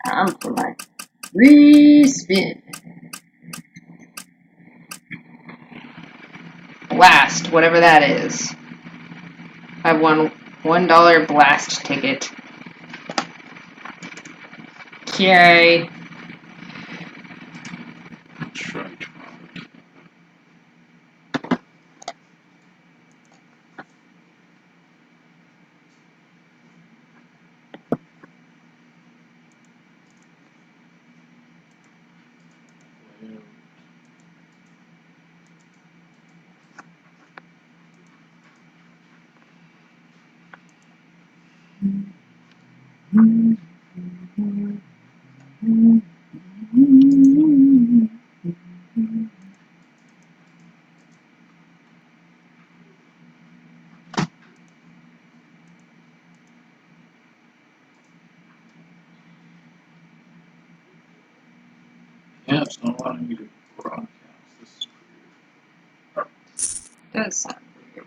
Time for my re-spin. Blast, whatever that is. I won $1 blast ticket. Okay. Try. Yeah, it's not allowing me to broadcast. This is weird. Does sound weird.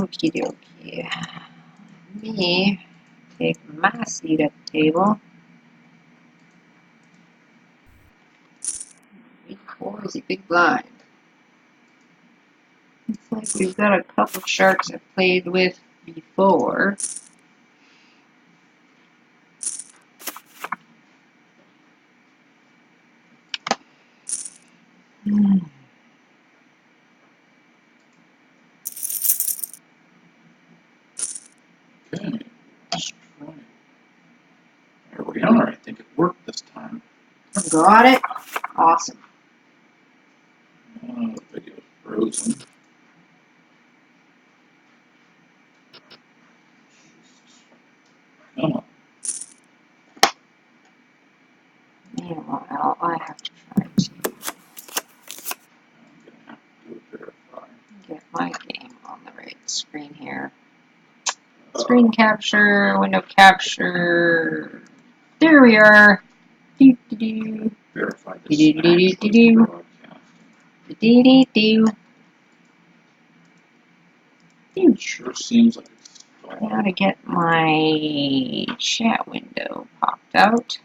Okie dokie. Let me take my seat at the table. Week 4 is a big blind. Looks like we've got a couple sharks I've played with before. Okay, let's try. There we are. I think it worked this time. Got it? Awesome. The video's frozen. Come on. Meanwhile, I have to try to I'm gonna have to do a verify. get my game on the right screen here. Screen capture, window capture. There we are. Do-do-do. Verify this Do-do-do-do-do-do. actually broadcasting. Do-do-do. It sure seems like it's Now stalling. to get my chat window popped out.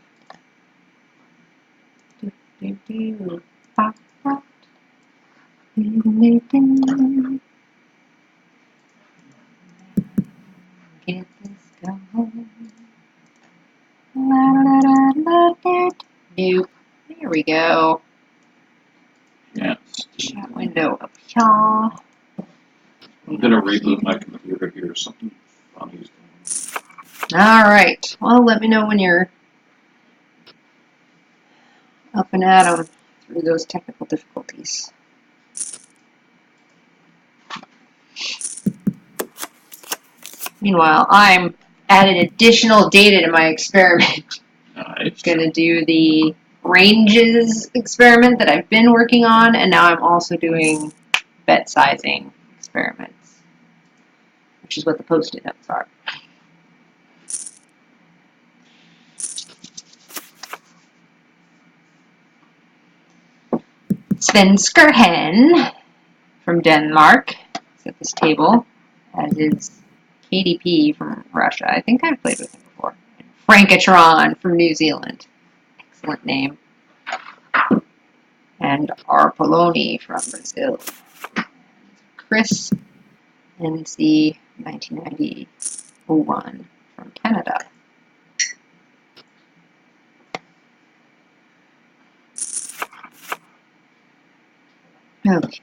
Do-do-do. Pop, pop. Do-do-do-do. Get this going. La la la la la. Nope. There we go. Yeah. Chat window up here. I'm gonna reboot my computer here. Something funny is going on. Alright. Well, let me know when you're up and at 'em through those technical difficulties. Meanwhile, I'm adding additional data to my experiment. Nice. Going to do the ranges experiment that I've been working on, and now I'm also doing bet sizing experiments, which is what the post-it notes are. Sven Skurhen from Denmark is at this table, as is KDP from Russia. I think I've played with him before. Frankatron from New Zealand. Excellent name. And Arpoloni from Brazil. Chris NC 1990-01 from Canada. Okay. Let's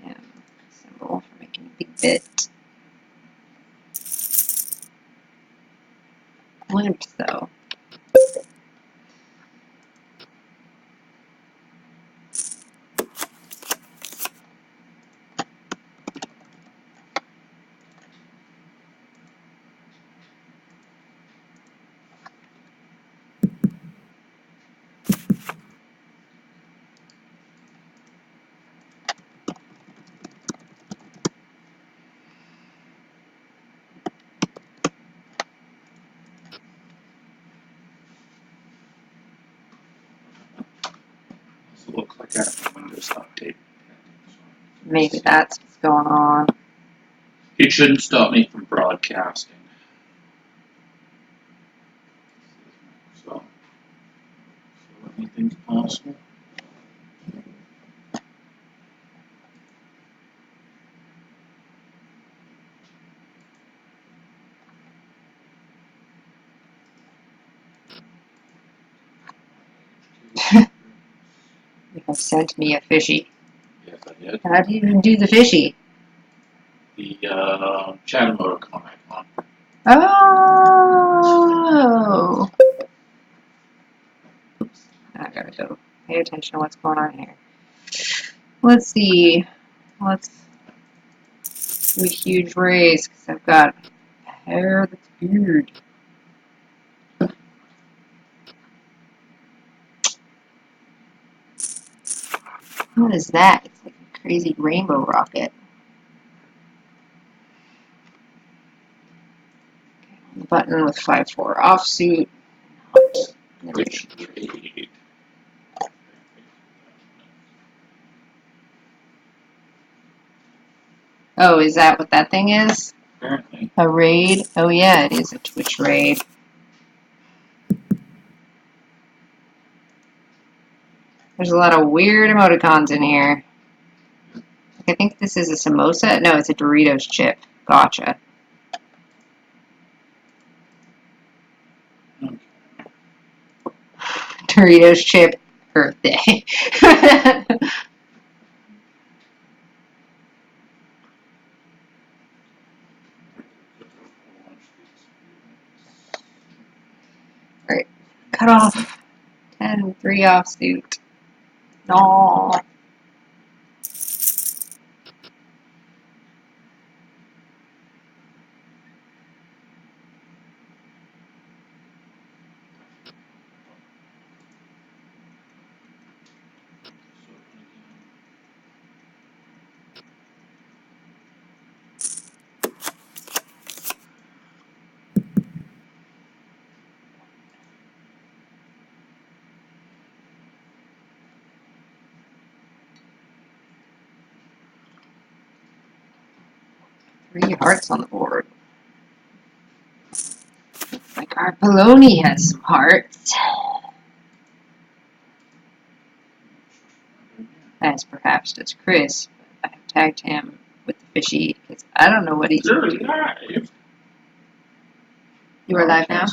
give him a symbol for making a big bit. Limp though. I got a Windows update. Maybe that's what's going on. It shouldn't stop me from broadcasting. So anything's possible. You have sent me a fishy. Yes, I did. How do you do the fishy? The chat emoticon icon. Oh! Oops. I gotta go pay attention to what's going on here. Let's see. Let's do a huge raise because I've got hair that's weird. What is that? It's like a crazy rainbow rocket. Okay, the button with 5-4 offsuit. Which raid? Oh, is that what that thing is? Apparently. A raid? Oh yeah, it is a Twitch raid. There's a lot of weird emoticons in here. I think this is a samosa. No, it's a Doritos chip. Gotcha. Okay. Doritos chip Earth Day. Alright. Cut off. 10, 3 offsuit. No. Three hearts on the board. Like our Poloni has some hearts. As perhaps does Chris. But I have tagged him with the fishy because I don't know what he's You're doing. live. You are live now?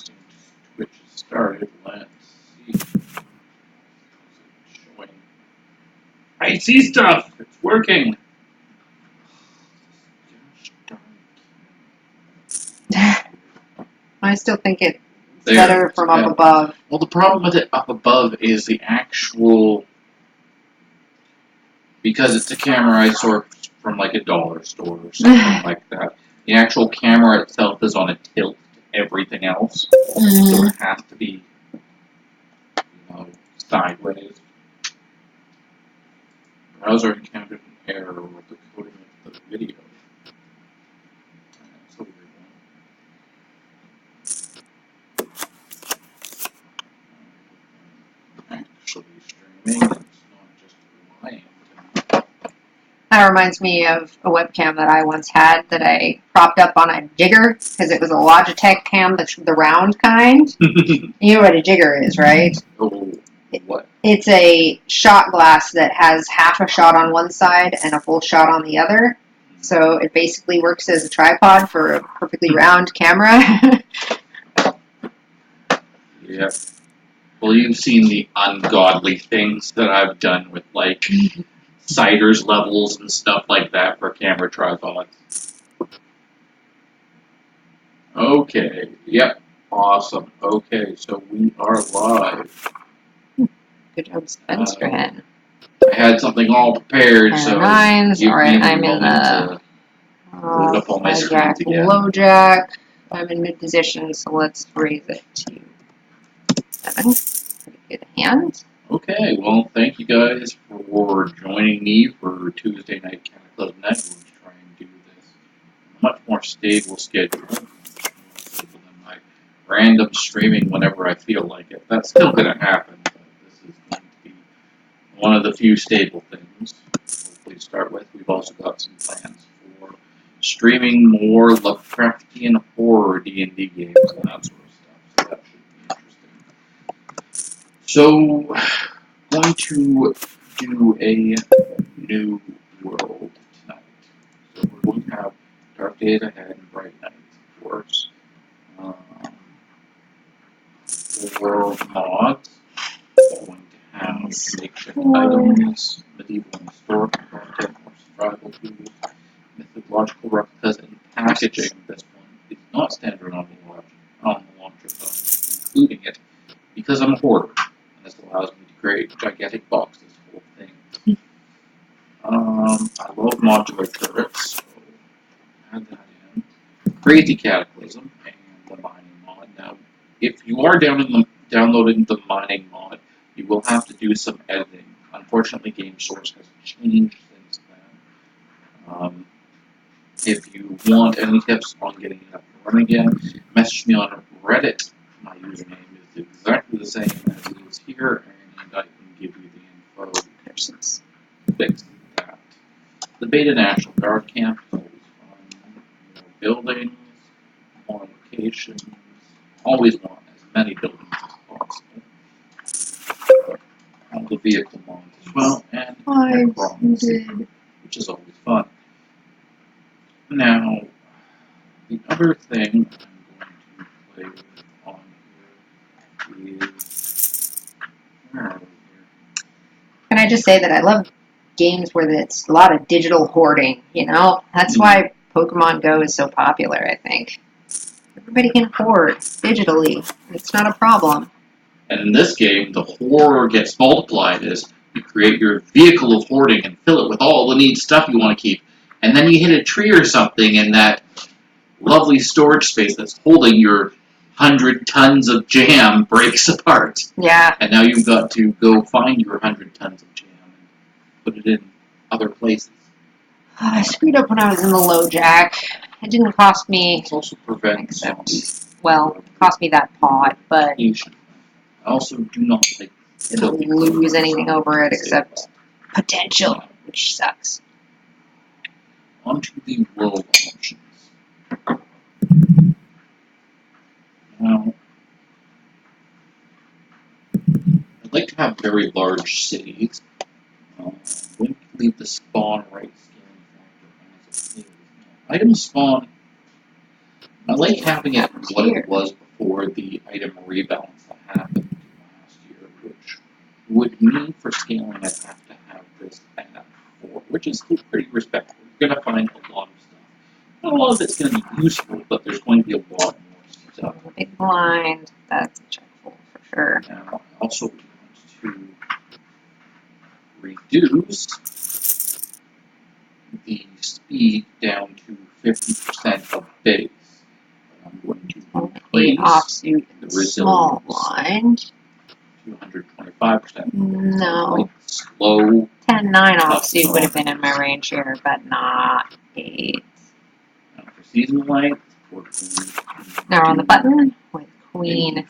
Twitch has started. Let's see. Showing. I see stuff. It's working. Gosh darn. I still think it's There. better from up above. Well, the problem with it up above is the actual, because it's a camera I sourced from like a dollar store or something like that. The actual camera itself is on a tilt to everything else, so it has to be, sideways. Browser encountered an error with the coding of the video. That's a weird one. Actually streaming, it's not just relying. That reminds me of a webcam that I once had that I propped up on a jigger because it was a Logitech cam, the round kind. You know what a jigger is, right? Oh, what? It's a shot glass that has half a shot on one side and a full shot on the other. So it basically works as a tripod for a perfectly round camera. Yeah. Well, you've seen the ungodly things that I've done with, like, ciders levels and stuff like that for camera tripods. Okay. Yep. Awesome. Okay, so we are live. Good job, Spencer Hen. I had something all prepared, so nines. give All right, me a I'm in moment the load up all my screens again. low jack. I'm in mid position, so let's raise it to 7. Pretty good hand. Okay, well, thank you guys for joining me for Tuesday Night Cat Club Night. We'll try and do this much more stable schedule than my random streaming whenever I feel like it. That's still going to happen, but this is going to be one of the few stable things. Hopefully, to start with, we've also got some plans for streaming more Lovecraftian horror D&D games and that sort of stuff. So that should be interesting. So, going to do a new world tonight. So we're going to have Dark Days Ahead and Bright Nights, of course. For mods, we're going to have makeshift items, medieval and historical content, more survival tools, mythological replicas, and packaging. This one is not standard on the launcher, but I'm including it because I'm a hoarder, and this allows me to create gigantic boxes full of things. I love modular turrets, so add that in. Crazy Cataclysm and the mining mod. Now, if you are downloading the mining mod, you will have to do some editing. Unfortunately, GameSource has changed since then. If you want any tips on getting it up and running again, message me on Reddit. My username is exactly the same as it is here, and I can give you the info to fix that. The Beta National Guard Camp is always fun. More buildings, more locations. Always want as many buildings as possible. All the vehicle mods as well, and Necrons, which is always fun. Now, the other thing I'm going to play with on here is, where are we here? Can I just say that I love games where it's a lot of digital hoarding, you know? That's why Pokemon Go is so popular, I think. Everybody can hoard digitally. It's not a problem. And in this game, the horror gets multiplied as you create your vehicle of hoarding and fill it with all the neat stuff you want to keep. And then you hit a tree or something, and that lovely storage space that's holding your 100 tons of jam breaks apart. Yeah. And now you've got to go find your 100 tons of jam and put it in other places. I screwed up when I was in the low jack. It didn't cost me, It also prevents well, it cost me that pot, but I also do not like didn't lose anything over it except potential, which sucks. Onto the world options. Now, I'd like to have very large cities. I'm going to leave the spawn rate scaling factor as it is. Item spawn, I like having it what it was before the item rebalance that happened last year, which would mean for scaling I'd have to have this at 4, which is still pretty respectable. You're going to find a lot of stuff. Not a lot of it's going to be useful, but there's going to be a lot more stuff. Big blind, that's a checkful for sure. Now, I also want to reduce the speed down to 50% of base. I'm going to replace offsuit the small resilience blind. to 125%. No. Like slow. 10-9 offsuit would have been in my range here, but not 8. Now for season length, Now on the button with Queen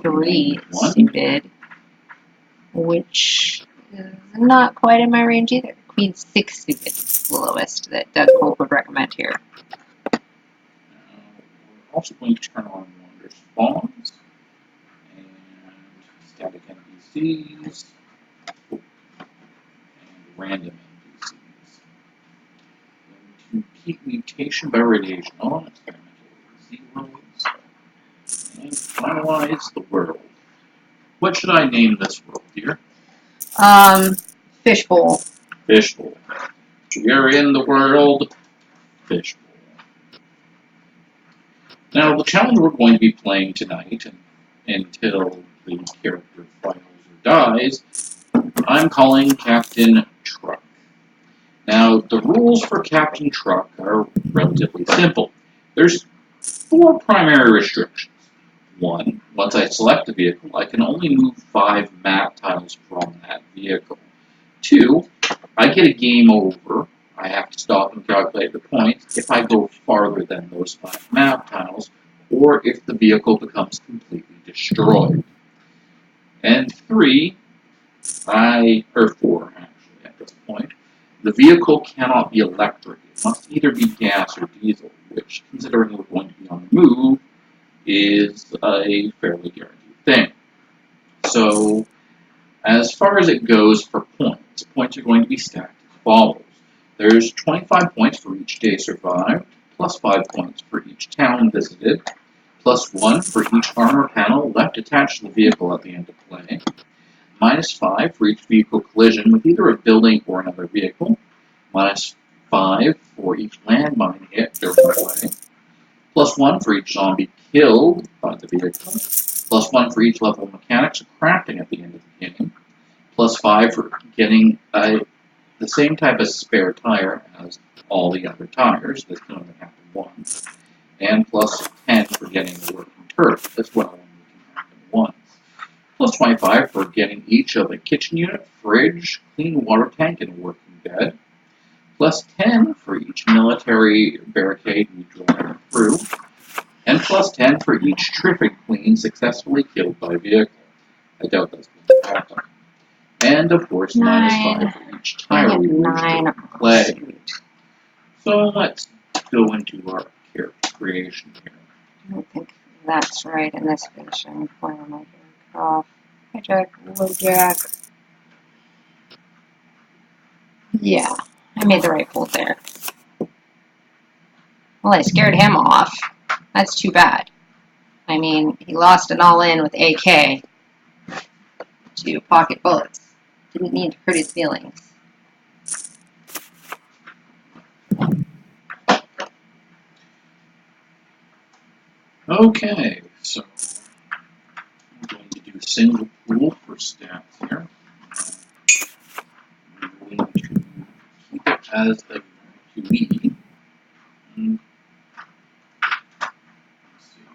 3 suited, which is not quite in my range either. Queen 6 suited is the lowest that Doug Polk would recommend here. We're also going to turn on Wonder Spawns and static NPCs and random NPCs. Going to keep mutation by radiation on, experimental zeros, and finalize the world. What should I name this world, dear? Fishbowl. Fishbowl. We are in the world Fishbowl. Now, the challenge we're going to be playing tonight, until the character fails or dies, I'm calling Captain Truck. Now, the rules for Captain Truck are relatively simple. There's 4 primary restrictions. 1, once I select a vehicle, I can only move 5 map tiles from that vehicle. 2, I get a game over. I have to stop and calculate the points if I go farther than those 5 map tiles, or if the vehicle becomes completely destroyed. And 3, or 4 actually at this point. The vehicle cannot be electric. It must either be gas or diesel, which, considering we're going to be on the move, is a fairly guaranteed thing. So, as far as it goes for points are going to be stacked as follows. There's 25 points for each day survived, plus 5 points for each town visited, plus 1 for each armor panel left attached to the vehicle at the end of play, minus 5 for each vehicle collision with either a building or another vehicle, minus 5 for each landmine hit during play, plus 1 for each zombie killed by the vehicle, plus 1 for each level of mechanics or crafting at the end of the game, plus 5 for getting the same type of spare tire as all the other tires, this can only happen once, and plus 10 for getting the working turret as well, only can happen once. Plus 25 for getting each of a kitchen unit, fridge, clean water tank, and a working bed. Plus 10 for each military barricade we drive through. And plus 10 for each tripping queen successfully killed by vehicle. I doubt that's going to happen. And of course, minus 5 for each tire we lose during play. So let's go into our character creation here. I don't think that's right in this edition. Where am I going off? Hijack, LoJack. Yeah, I made the right pull there. Well, I scared him off. That's too bad. I mean, he lost it all in with AK to pocket bullets. Didn't need to hurt his feelings. Okay, so I'm going to do single pool for stats here. I'm going to keep it as a QE. And let's see.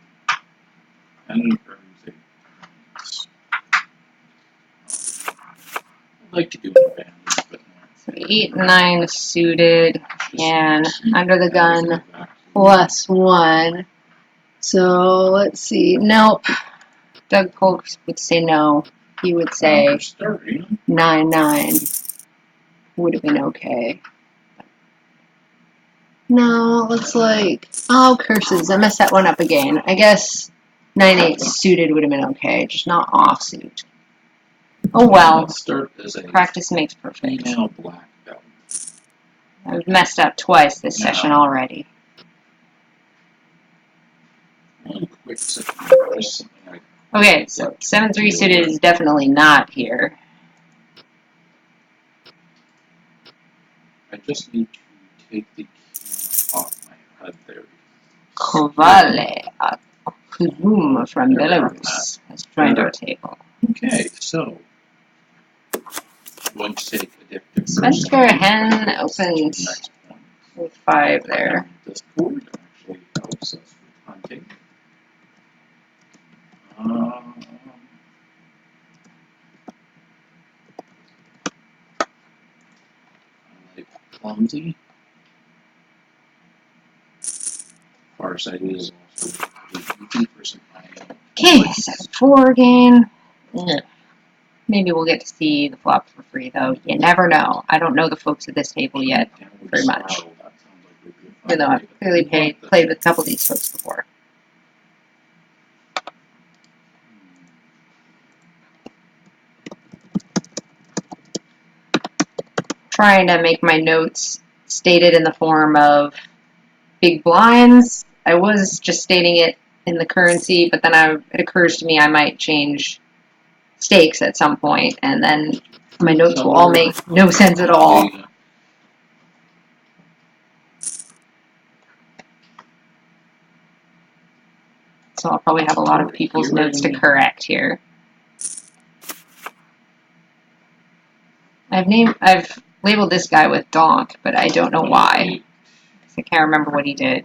And earns a bonus. I'd like to do an advantage, but So 8 and 9 suited, just and keep under the it as gun a vacuum. +1. So let's see. Nope. Doug Polk would say no. He would say For starting, 9-9 would have been okay. No, it looks like, oh, curses. I messed that one up again. I guess 9-8 suited would have been okay, just not offsuit. Oh well, let's start as a practice makes perfect. female black belt. I've messed up twice this session already. One quick second, just something I Okay, so 7-3 suited is definitely not here. just need to take the camera off my HUD there. Kovale Kuzum from Belarus has joined our table. Okay, so I'm going to take addictive Spencer Hen opens next one. with 5 there. This cord actually helps us with hunting. I like clumsy. Farsighted is also easy for some high-end. Okay, 7-4 again. Maybe we'll get to see the flop for free, though. You never know. I don't know the folks at this table yet very much, even though I've clearly played with a couple of these folks before. Trying to make my notes stated in the form of big blinds. I was just stating it in the currency, but then it occurs to me I might change stakes at some point, and then my notes will all make no sense at all. So I'll probably have a lot of people's notes to correct here. I've labeled this guy with Donk, but I don't know why. I can't remember what he did.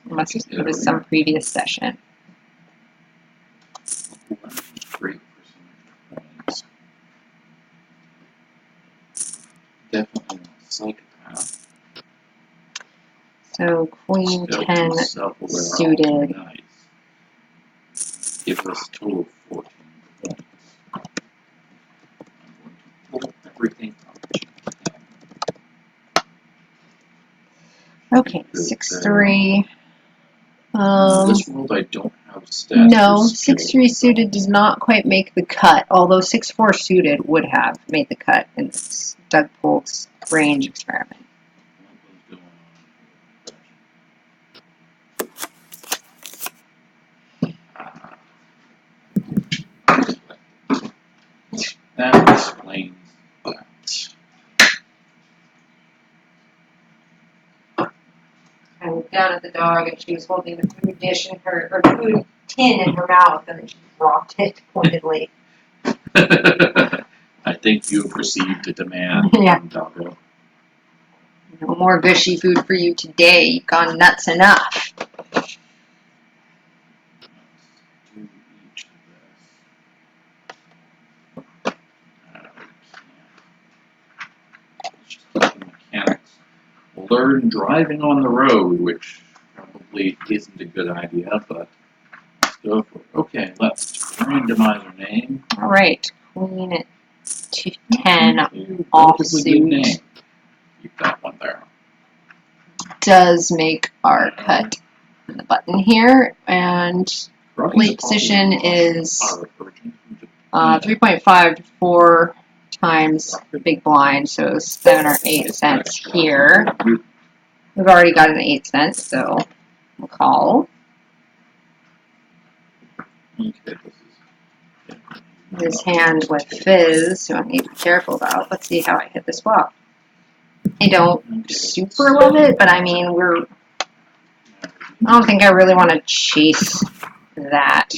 It was some previous session. Great for some points. Definitely not psychopath. So Queen 10 suited. Nice. Gives us a total of 14 points. everything up to 10. Okay, 6-3. In this world, I don't have stats. No, for skill. 6-3 suited does not quite make the cut, although 6-4 suited would have made the cut in this Doug Polk's range experiment. What was going on? That explains that. I looked down at the dog and she was holding the food dish in her, or food tin in her mouth, and then she dropped it pointedly. I think you have received a demand Yeah. from Doggo. No more gushy food for you today. You've gone nuts enough. Let's do each of this. Let's just do the mechanics. Learn driving on the road, which probably isn't a good idea, but let's go for it. Okay, let's randomize our name. All right, queen at 10 Relatively offsuit good name. Keep that one there. does make our cut in the button here, and late position is 3.5 to 4 times the big blind, so 7 or 8 cents here. We've already got an 8 cents, so we'll call. Okay, This hand with fizz, so I need to be careful about. Let's see how I hit this flop. I don't super love it, but I mean, I don't think I really want to chase that.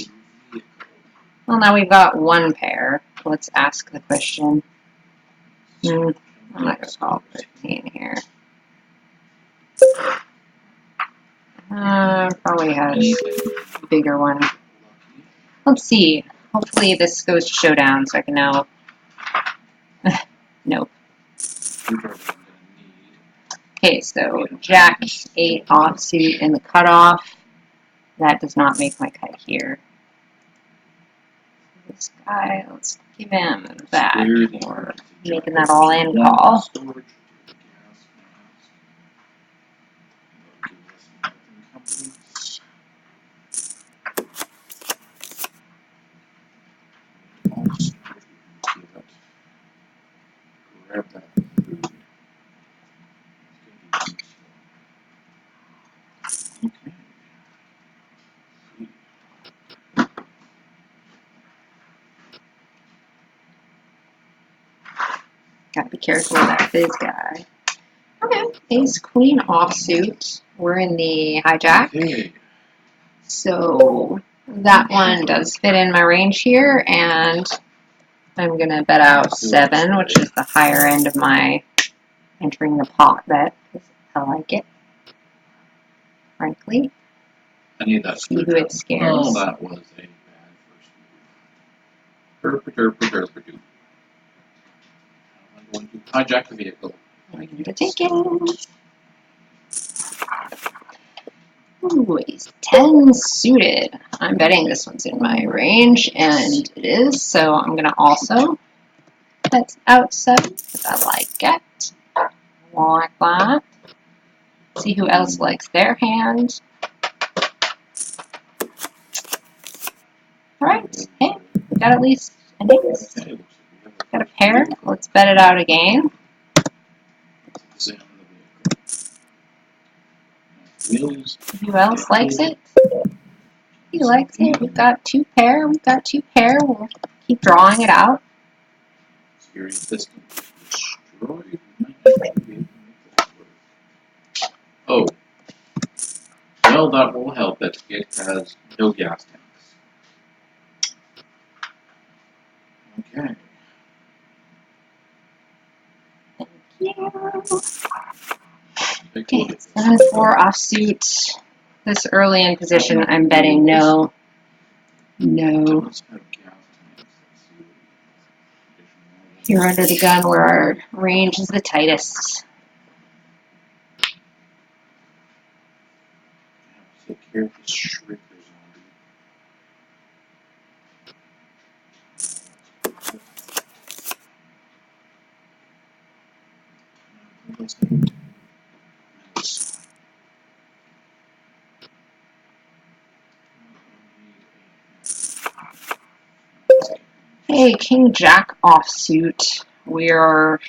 Well, now we've got one pair. Let's ask the question. I'm not going to call 15 here. Probably has a bigger one. Let's see. Hopefully this goes to showdown so I can now... Nope. Okay, so Jack 8 offsuit in the cutoff. That does not make my cut here. This guy, let's give him that for making that all in call. Grab that food. Okay. Gotta be careful with that fizz guy. Okay, ace queen offsuit. We're in the hijack. Okay. So that one does fit in my range here, and I'm gonna bet out 7, which is the higher end of my entering the pot bet, because I like it, frankly. I need that. See who it scares. Oh, that was a bad first move. Derp-a-derp-a-derp-a-doo. I'm going to hijack the vehicle. I'm going to take it. Ooh, ace 10 suited. I'm betting this one's in my range, and it is, so I'm going to also bet out 7, because I like it. Like that. See who else likes their hand. Alright, hey, we got at least an ace. Okay. Got a pair. Let's bet it out again. Examine the vehicle. Wheels. Who else likes it? He likes it. We've got 2 pair. We've got 2 pair. We'll keep drawing it out. Series piston destroyed. Oh. Well, that will help that it has no gas tanks. Okay. Thank you. Take a look Okay, at this. 7-4 offsuit. This early in position, I'm betting no. No. Let's have gas tanks. Let's see what additional- Here under the gun where our range is the tightest. Take care of this shrieker zombie. Hey, King Jack offsuit. We are,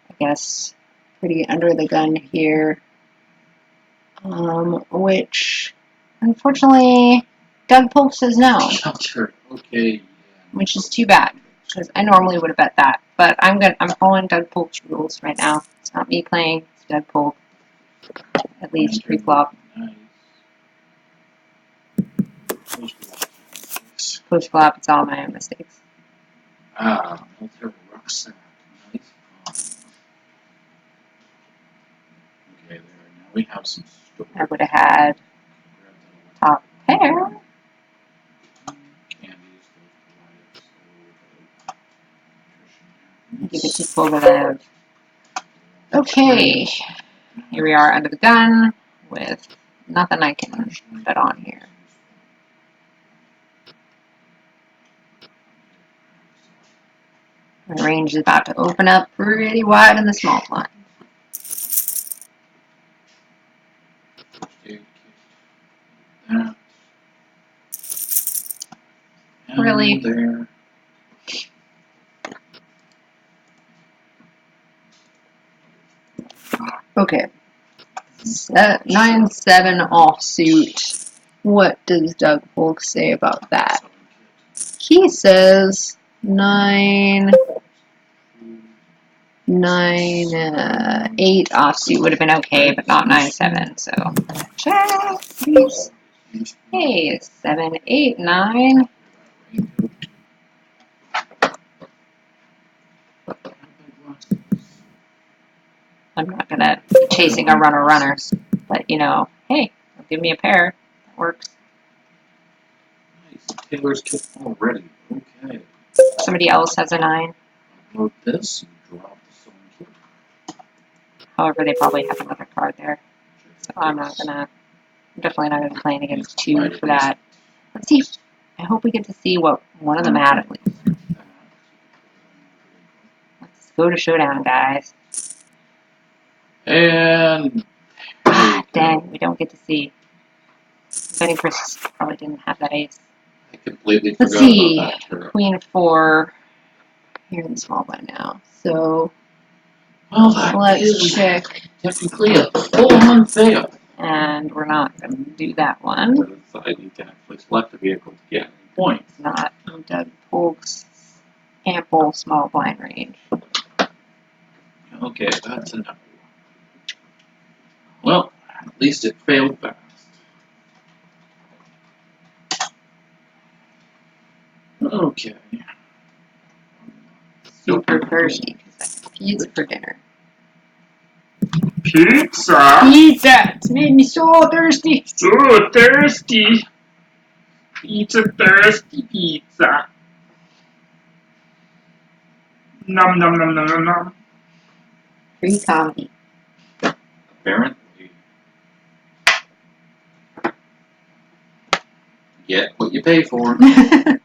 I guess, pretty under the gun here. Which, unfortunately, Doug Polk says no. Shelter. Okay. Yeah. Which is too bad, because I normally would have bet that. But I'm following Doug Polk's rules right now. It's not me playing, it's Doug Polk. At least pre-flop. Nice. Post-flop, it's all my own mistakes. Military rucksack. Nice. Okay, there. Now we have some storage. I would have had top pair. Give it to Kovalev. Okay, here we are under the gun with nothing I can bet on here. My range is about to open up pretty wide in the small blind. Really? There. Okay. 9-7 offsuit. What does Doug Polk say about that? He says 8 offsuit would have been okay, but not 9-7. So check, please. Hey, 7, 8, 9. I'm not gonna be chasing a runners, but you know, hey, give me a pair. That works. Nice. Taylor's kit already. Okay. Somebody else has a 9. Upload this and drop the song here. However, they probably have another card there. So I'm definitely not gonna be playing against 2 for that. Let's see. I hope we get to see what one of them had at least. Let's go to showdown, guys. And Dang, we don't get to see. Betting Chris probably didn't have that ace. I completely Let's forgot see. about that turn. Queen 4. Here in the small blind now. So Well, that let's is check. technically a full-on fail. And we're not going to do that one. I need to actually select a vehicle to get any points. It's not Doug Polk's ample small blind range. Okay, that's a no. Well, at least it failed fast. Okay. Super thirsty because I had pizza for dinner. Pizza? Pizza! It's made me so thirsty. So thirsty. Pizza thirsty pizza. Nom nom nom nom nom nom. Free comedy. Apparently. Get what you pay for. In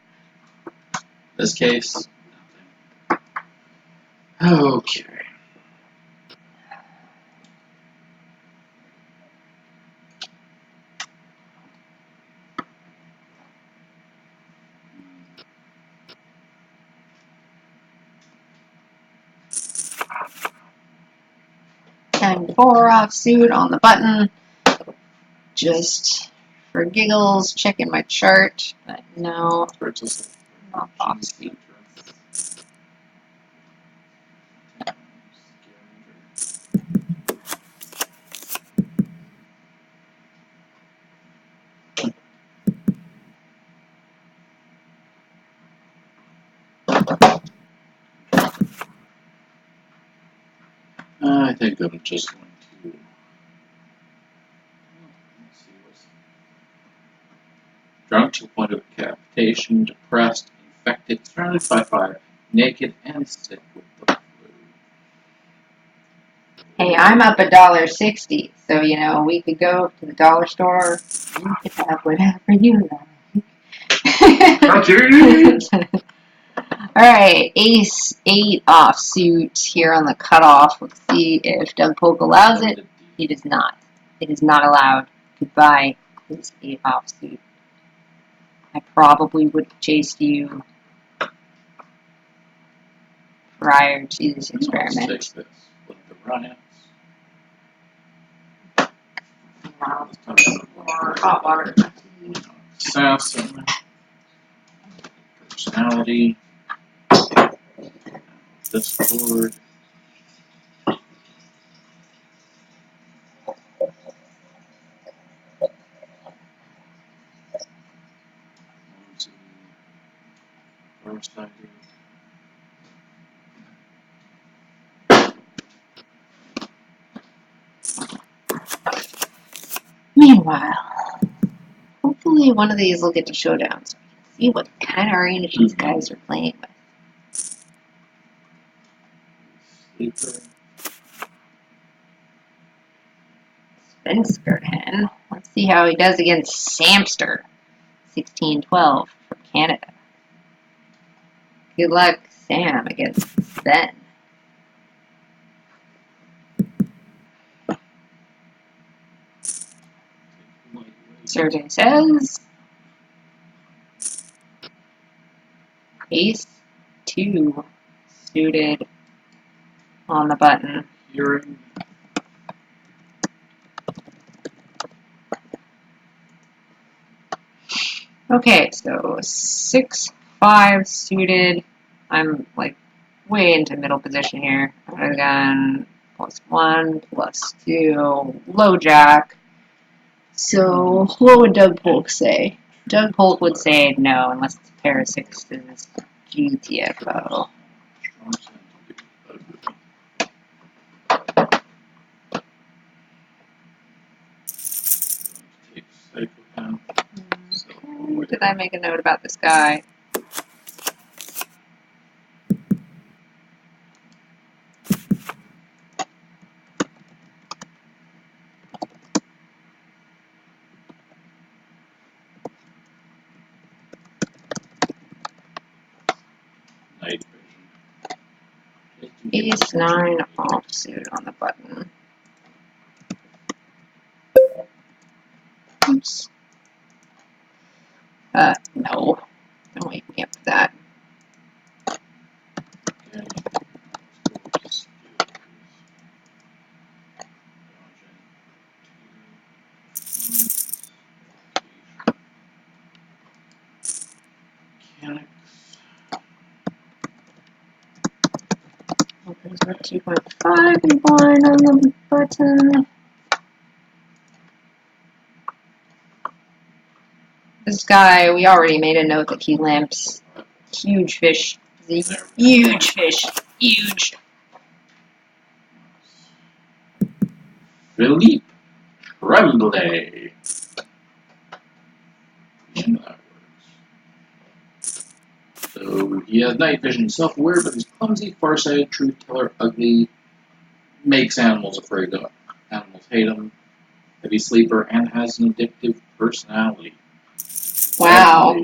this case, nothing. Okay. And 4 offsuit on the button. Just for giggles, checking my chart. But no, not offsuit. I think I'm just going to. Let's see what's. Drunk to the point of decapitation, depressed, infected, surrounded by fire, naked, and sick with the flu. Hey, I'm up $1.60, so you know we could go to the dollar store. You could have whatever you like. Alright, ace 8 offsuit here on the cutoff. Let's see if Doug Polk allows it. He does not. It is not allowed. Goodbye, ace 8 offsuit. I probably would have chased you prior to this experiment. Take this with the run-outs. Or hot water. Assassin. Personality. Discord. First I do. Meanwhile, hopefully one of these will get to showdown so I can see what kind of range these guys are playing with. Sleeper. Spencerhan. Let's see how he does against Samster. 16-12 from Canada. Good luck, Sam, against Sven. Survey says ace 2 suited on the button. Hearing. Okay, so 6-5 suited. I'm like way into middle position here. I've gone +1, +2, low jack. So what would Doug Polk say? Doug Polk would say no unless it's a pair of sixes. GTFO. Did I make a note about this guy? Ace 9 offsuit on the button. Oops. No. Don't wake me up for that. Opens with 2.5 and blind on the button. This guy, we already made a note that he limps. Huge fish. Huge fish. Huge. Philippe Tremblay. That works. So he has night vision, self-aware, but he's clumsy, farsighted, truth teller, ugly, makes animals afraid of. Animals hate him. Heavy sleeper and has an addictive personality. Wow.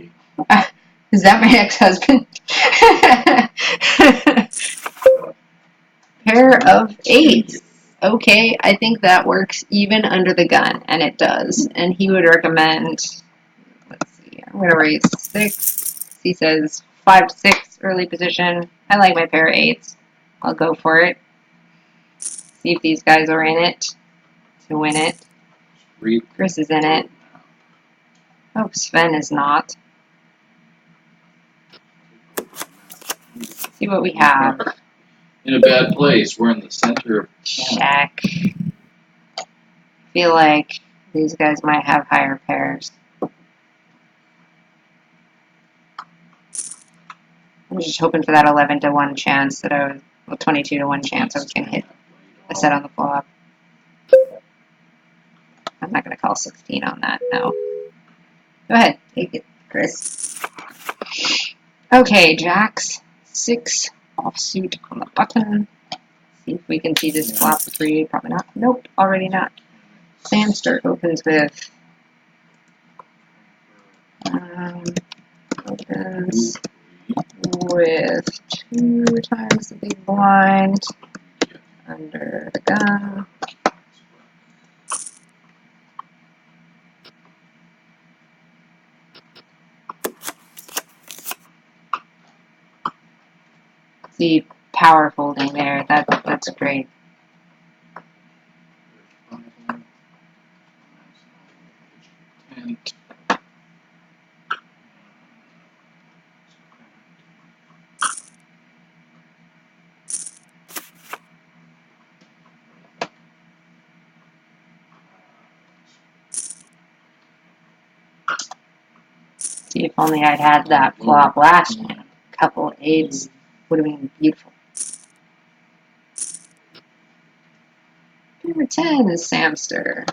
Is that my ex-husband? Pair of 8s. Okay, I think that works even under the gun, and it does. And he would recommend, let's see, I'm going to raise 6. He says 5-6 early position. I like my pair of 8s. I'll go for it. See if these guys are in it to win it. Chris is in it. Oh, Sven is not. See what we have. In a bad place. We're in the center of Check. Feel like these guys might have higher pairs. I'm just hoping for that 11-1 chance that I was, well, 22-1 chance I was going to hit a set on the flop. I'm not going to call 16 on that, no. Go ahead, take it, Chris. Okay, jacks. 6 offsuit on the button. See if we can see this flop free. Probably not. Nope, already not. Samster opens with opens with 2 times the big blind under the gun. See power folding there. That's great. See, if only I'd had that flop last hand. Couple eights would have been beautiful. Number 10 is Samster.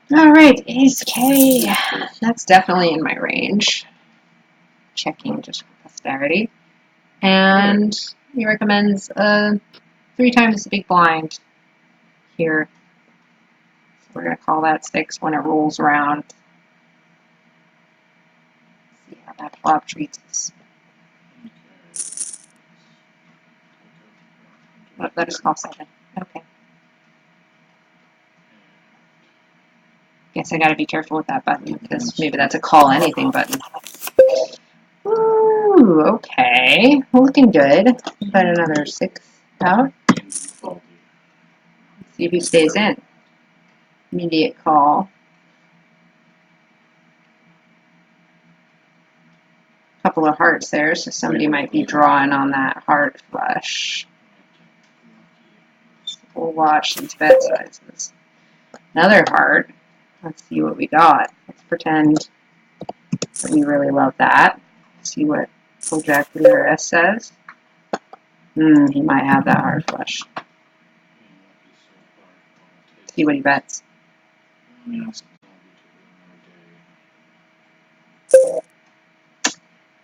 Alright, Ace K. That's definitely in my range. Checking just for posterity. And he recommends 3 times the big blind here. So we're going to call that 6 when it rolls around. See how that flop treats us. Oh, that is call 7. Okay. Guess I gotta be careful with that button because maybe that's a call anything button. Ooh, okay. Looking good. About another 6 out. Let's see if he stays in. Immediate call. Couple of hearts there, so somebody might be drawing on that heart flush. We'll watch these bet sizes. Another heart. Let's see what we got. Let's pretend that we really love that. See what Full Jack Leader S says. He might have that heart flush. See what he bets.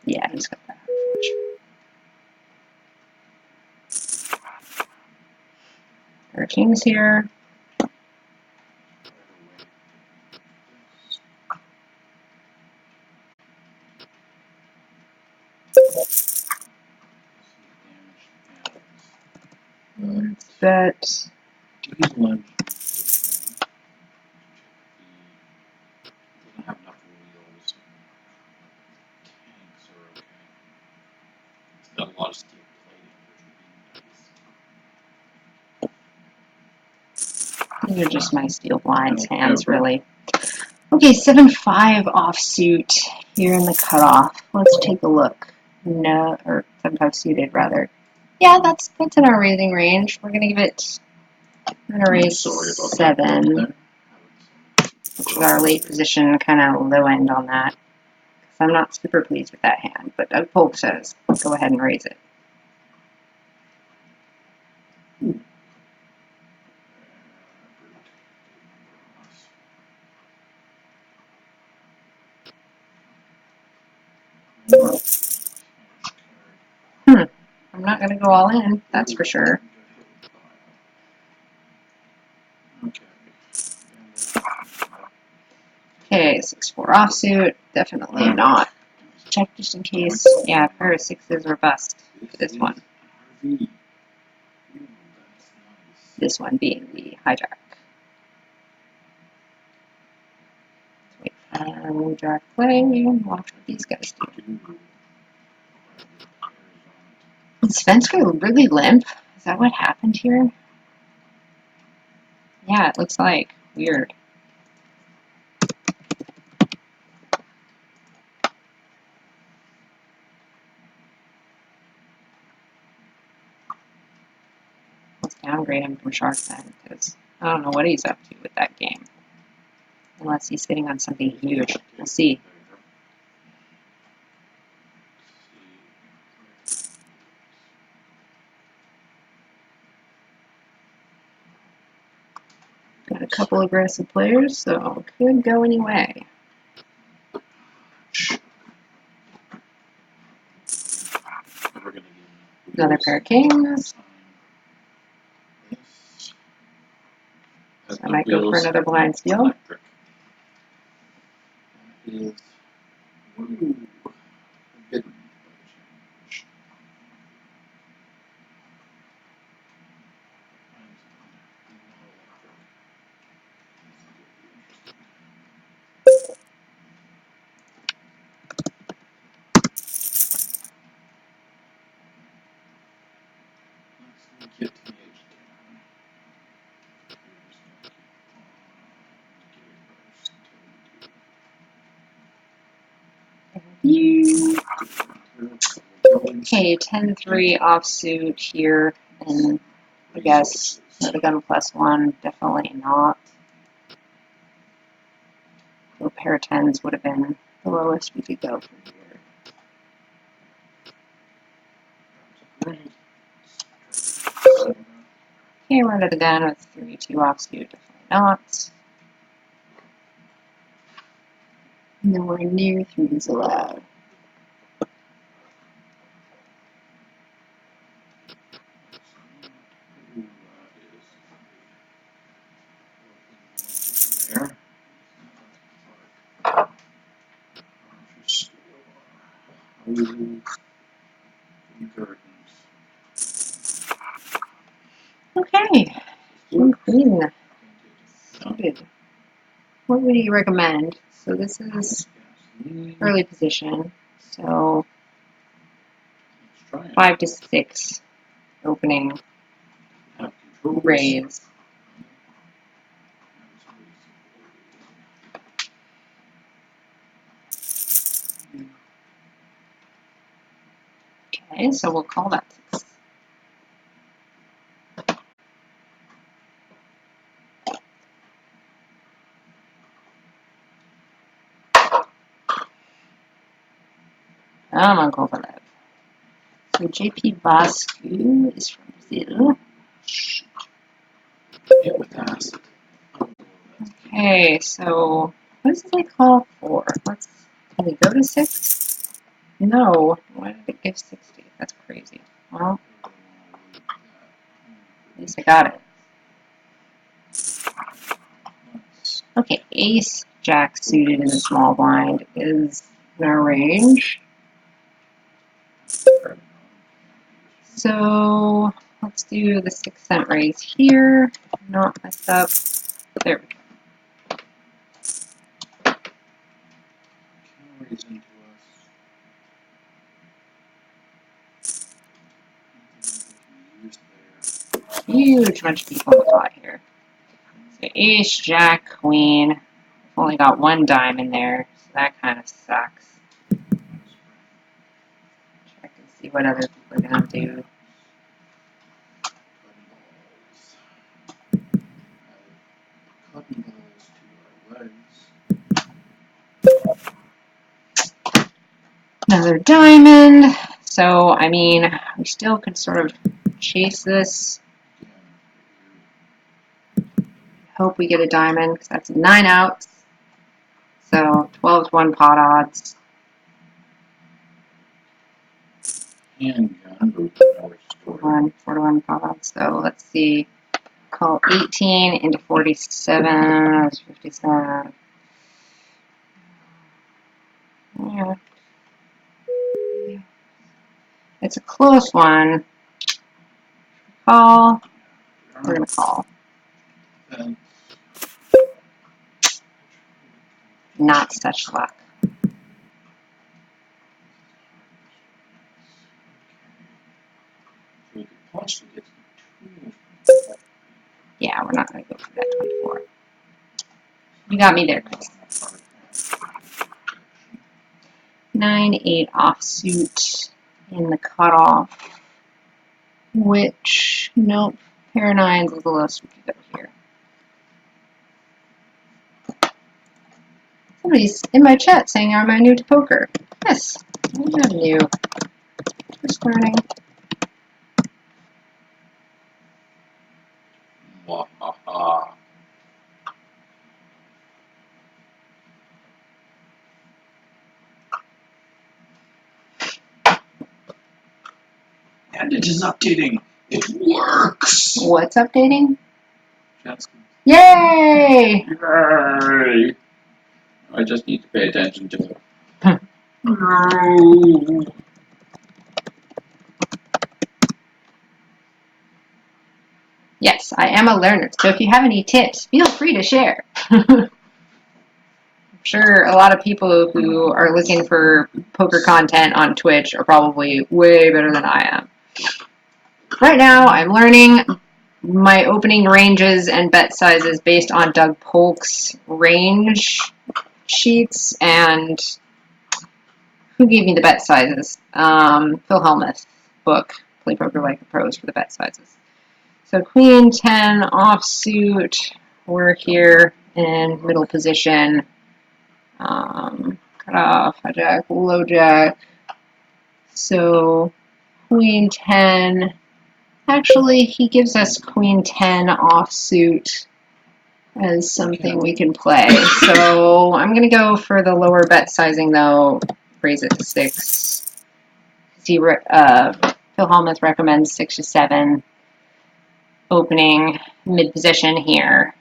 Yeah, he's got that heart flush. There are kings here. Let's bet. These are just my steel blinds hands, really. Okay, 7-5 offsuit here in the cutoff. Let's take a look. No, or 7-5 suited rather. Yeah, that's in our raising range. We're gonna give it. We're gonna raise 7, which is our late position, kind of low end on that. So I'm not super pleased with that hand, but Doug Polk says go ahead and raise it. I'm not going to go all in, that's for sure. Okay, 6-4 offsuit, definitely not. Check just in case. Yeah, pair of 6s or bust for this one. This one being the hijack. Wait, jack play. Watch what these guys do. Is Svenska really limp? Is that what happened here? Yeah, it looks like. Weird. Let's downgrade him from Shark then, because I don't know what he's up to with that game. Unless he's sitting on something huge. We'll see. Got a couple aggressive players, so could go any way. Another pair of kings. I might go for another blind steal. Electric. That is forbidden by the challenge. Let's get to the edge down. Okay, 10-3 offsuit here, and I guess the gun +1, definitely not. So a pair of 10s would have been the lowest we could go from here. Okay, run to the gun with 3-2 offsuit, definitely not. Nowhere near 3s allowed. There. Okay, King Queen suited. What would you recommend? So this is early position, so 5 to 6 opening raise. Okay, so we'll call that 6. I'm on Kovalev. So JP Bascu is from Brazil. Hit with acid. Okay, so what does it call for? Can we go to 6? No. Why did it give 60? That's crazy. Well, at least I got it. Okay, ace jack suited in the small blind is in our range. So let's do the 6-cent raise here. Not messed up. There we go. Carries into us. Huge bunch of people in the pot here. So ace, jack, queen. I've only got one dime in there, so that kind of sucks. Check and see what other people are going to do. Another diamond. So, I mean, we still can sort of chase this. Hope we get a diamond, because that's 9 outs. So, 12 to 1 pot odds. Handgun. 4 to 1 pot odds. So, let's see. Call 18 into 47. That's 57. Yeah. It's a close one. Call. We're going to call. Not such luck. Yeah, we're not going to go for that 24. You got me there, Chris. 9-8 offsuit in the cutoff, which, nope, pair of 9s is the lowest we could go here. Somebody's in my chat saying, am I new to poker? Yes, I'm not new. Just learning. And it is updating. It works. What's updating? Chat's Yay! Yay! I just need to pay attention to it. No. Yes, I am a learner, so if you have any tips, feel free to share. I'm sure a lot of people who are looking for poker content on Twitch are probably way better than I am. Right now, I'm learning my opening ranges and bet sizes based on Doug Polk's range sheets, and who gave me the bet sizes? Phil Hellmuth's book, Play Poker Like a Pros, for the bet sizes. So Queen 10 offsuit, we're here in middle position. Cut off, hijack, low jack. So Queen 10. Actually, he gives us Queen 10 offsuit as something we can play. So I'm going to go for the lower bet sizing, though. Raise it to 6. Phil Hellmuth recommends 6 to 7. Opening mid position here.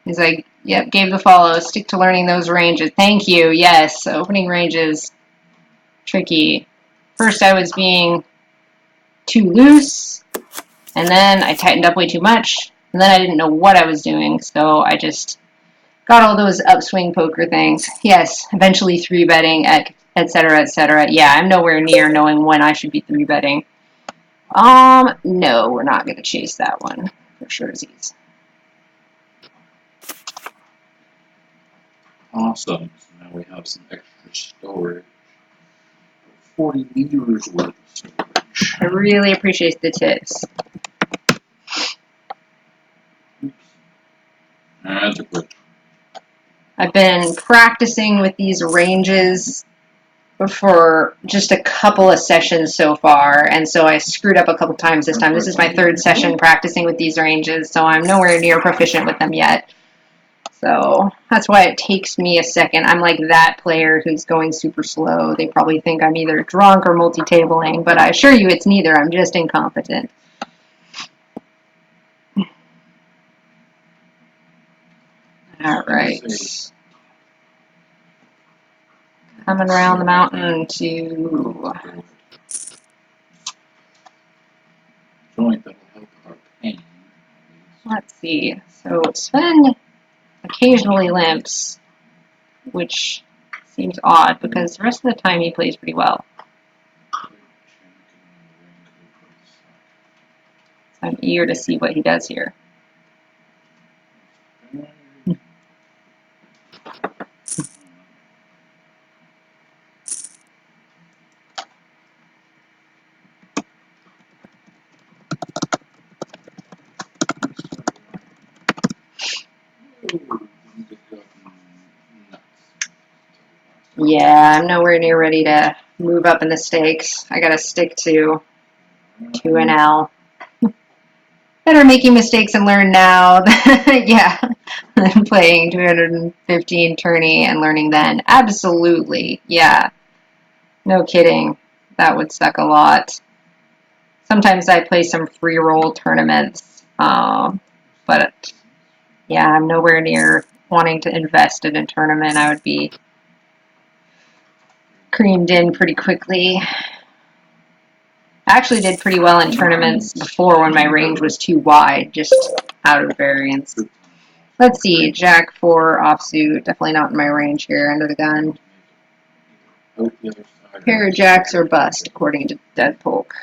He's like, yep, gave the follow. Stick to learning those ranges. Thank you. Yes, opening ranges. Tricky. First I was being too loose, and then I tightened up way too much, and then I didn't know what I was doing, so I just got all those upswing poker things. Yes, eventually 3-betting, etc., etc. Yeah, I'm nowhere near knowing when I should be 3-betting. No, we're not going to chase that one for sure. Awesome. So now we have some extra storage. 40 liters worth of storage. I really appreciate the tips. Oops. That's a glitch. I've been practicing with these ranges for just a couple of sessions so far, and so I screwed up a couple times this time. This is my 3rd session practicing with these ranges, so I'm nowhere near proficient with them yet. So that's why it takes me a second. I'm like that player who's going super slow. They probably think I'm either drunk or multi-tabling, but I assure you it's neither. I'm just incompetent. All right. Coming around the mountain to Joint that'll help our pain. let's see. So Sven occasionally limps, which seems odd because the rest of the time he plays pretty well. So I'm eager to see what he does here. Yeah, I'm nowhere near ready to move up in the stakes. I gotta stick to 2 and L. Better making mistakes and learn now. Yeah, than playing 215 tourney and learning then. Absolutely, yeah. No kidding. That would suck a lot. Sometimes I play some free roll tournaments, but yeah, I'm nowhere near wanting to invest in a tournament. I would be creamed in pretty quickly. I actually did pretty well in tournaments before when my range was too wide, just out of variance. Let's see, Jack 4 offsuit, definitely not in my range here, under the gun. Pair of jacks or bust, according to Doug Polk.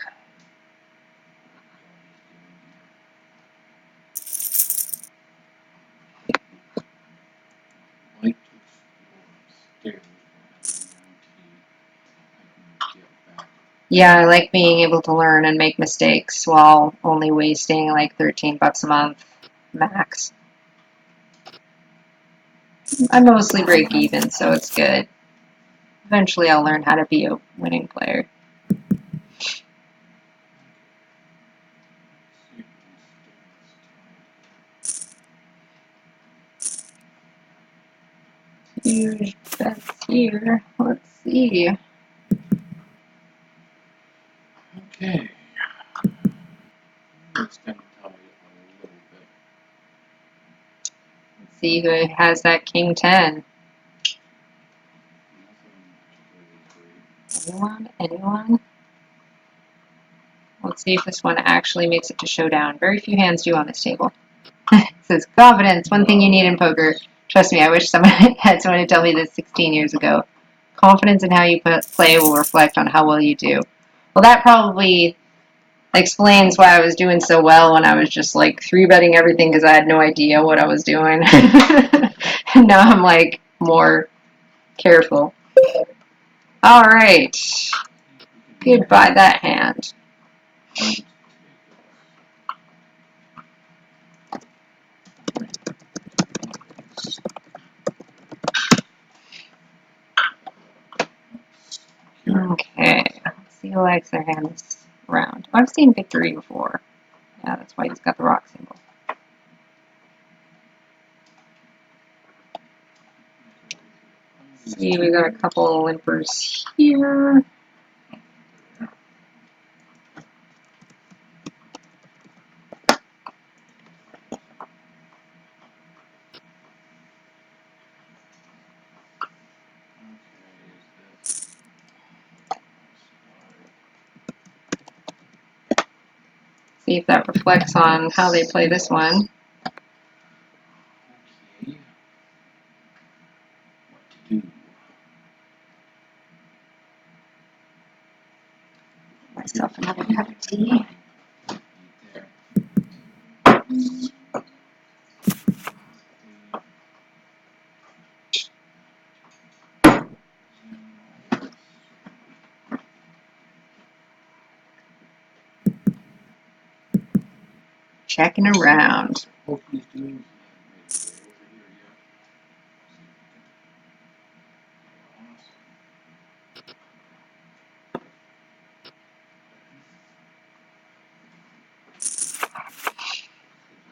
Yeah, I like being able to learn and make mistakes while only wasting like $13 a month max. I mostly break even, so it's good. Eventually I'll learn how to be a winning player. Huge bets here. Let's see. Okay. It's going to tell you a little bit. Let's see who has that king 10. Anyone? Let's see if this one actually makes it to showdown. Very few hands do on this table. It says confidence, one thing you need in poker. Trust me, I wish someone had someone to tell me this 16 years ago. Confidence in how you play will reflect on how well you do. Well, that probably explains why I was doing so well when I was just like 3-betting everything because I had no idea what I was doing. And now I'm like more careful. All right. Goodbye that hand. Okay. Let's see who likes their hand this round. I've seen Victory before. Yeah, that's why he's got the rock symbol. See, we got a couple limpers here. See if that reflects on how they play this one. Okay. What to do? Myself another cup of tea. There. Checking around. Hope he's doing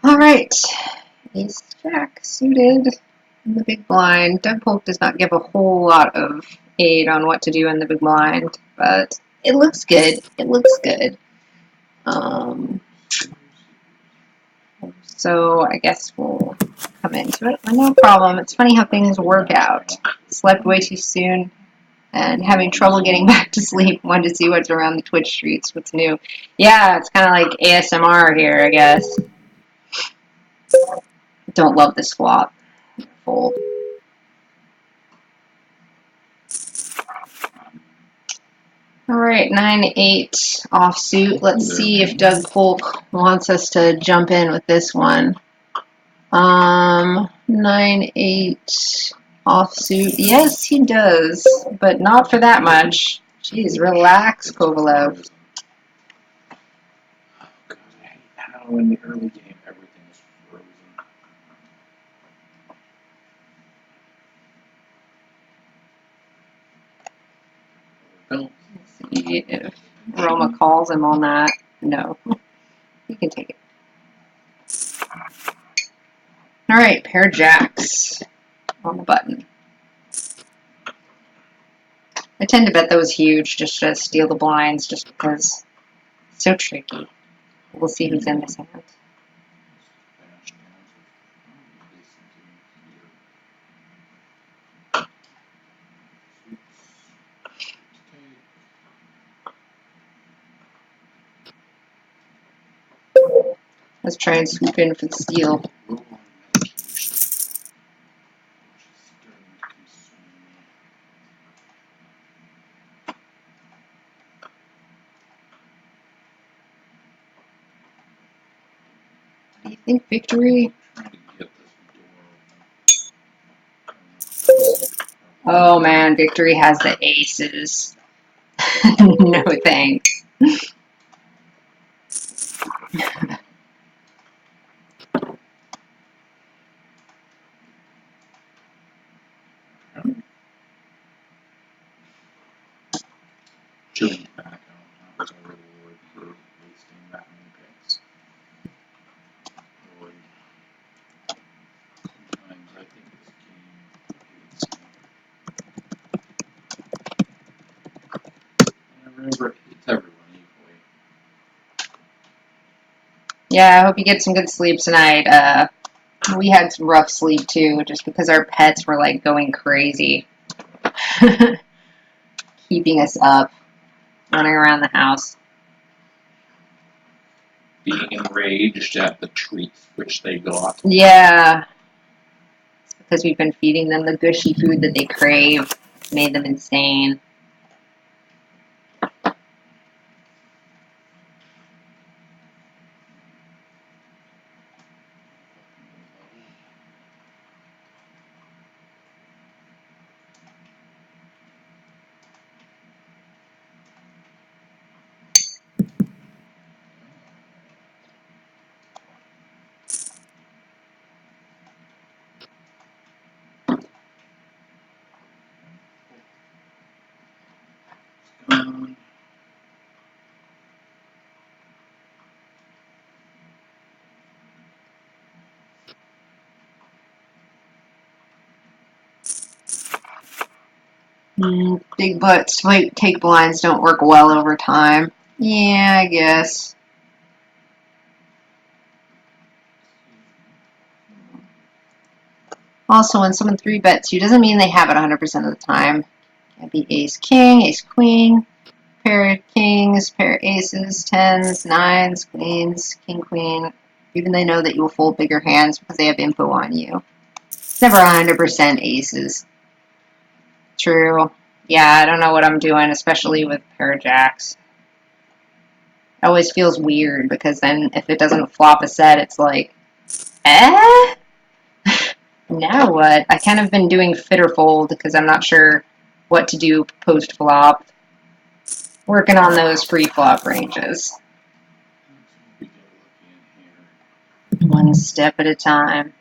All right. Ace Jack suited in the big blind. Doug Polk does not give a whole lot of aid on what to do in the big blind, but it looks good. It looks good. So I guess we'll come into it. No problem. It's funny how things work out. Slept way too soon and having trouble getting back to sleep. Wanted to see what's around the Twitch streets, what's new. Yeah, it's kind of like ASMR here, I guess. Don't love this flop. Fold. All right, 9-8 offsuit. Let's see if Doug Polk wants us to jump in with this one. 9-8 offsuit. Yes, he does, but not for that much. Jeez, relax, Kovalev. Oh, God, I hate how in the early game everything is frozen. Well, Let's see if Roma calls him on that. No, he can take it. All right, pair jacks on the button. I tend to bet those huge just to steal the blinds just because it's so tricky. We'll see who's in this hand. Let's try and swoop in for the steal. Do you think victory? Oh man, victory has the aces. No thanks. Chilling back out. I was a reward for wasting that many picks. Boy. Sometimes I think this game hates me. Yeah, I hope you get some good sleep tonight. We had some rough sleep too, just because our pets were like going crazy, keeping us up, running around the house. Being enraged at the treats which they got. Yeah, it's because we've been feeding them the gushy food that they crave. It's made them insane. Big butts take blinds don't work well over time. Yeah, I guess. Also, when someone 3-bets you, doesn't mean they have it 100% of the time. It'd be ace king, ace queen, pair of kings, pair of aces, tens, nines, queens, king queen. Even they know that you will fold bigger hands because they have info on you. It's never 100% aces. True. Yeah, I don't know what I'm doing, especially with pair of jacks. It always feels weird because then if it doesn't flop a set, it's like, eh? Now what? I kind of been doing fit or fold because I'm not sure what to do post flop. Working on those pre-flop ranges. One step at a time.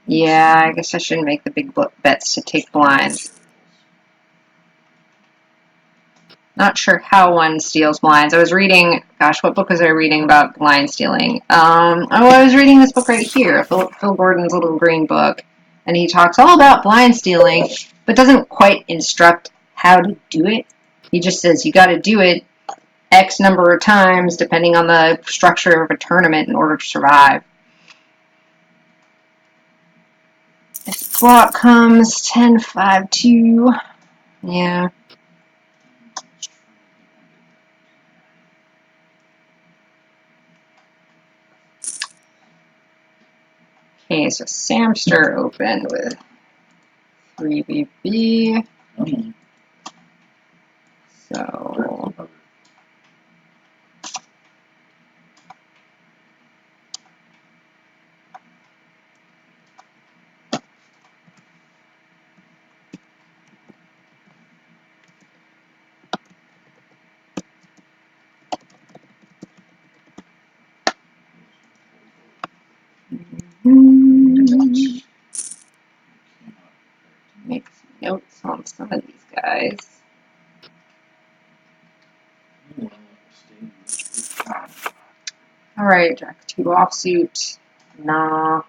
Yeah, I guess I shouldn't make the big bets to take blinds. Not sure how one steals blinds. I was reading, gosh, what book was I reading about blind stealing? I was reading this book right here, Phil Gordon's little green book, and he talks all about blind stealing, but doesn't quite instruct how to do it. He just says you got to do it X number of times, depending on the structure of a tournament, in order to survive. If flop comes 10-5-2, yeah. Okay, so Samster opened with 3BB. So make some notes on some of these guys. All right, Jack 2 offsuit. Nah.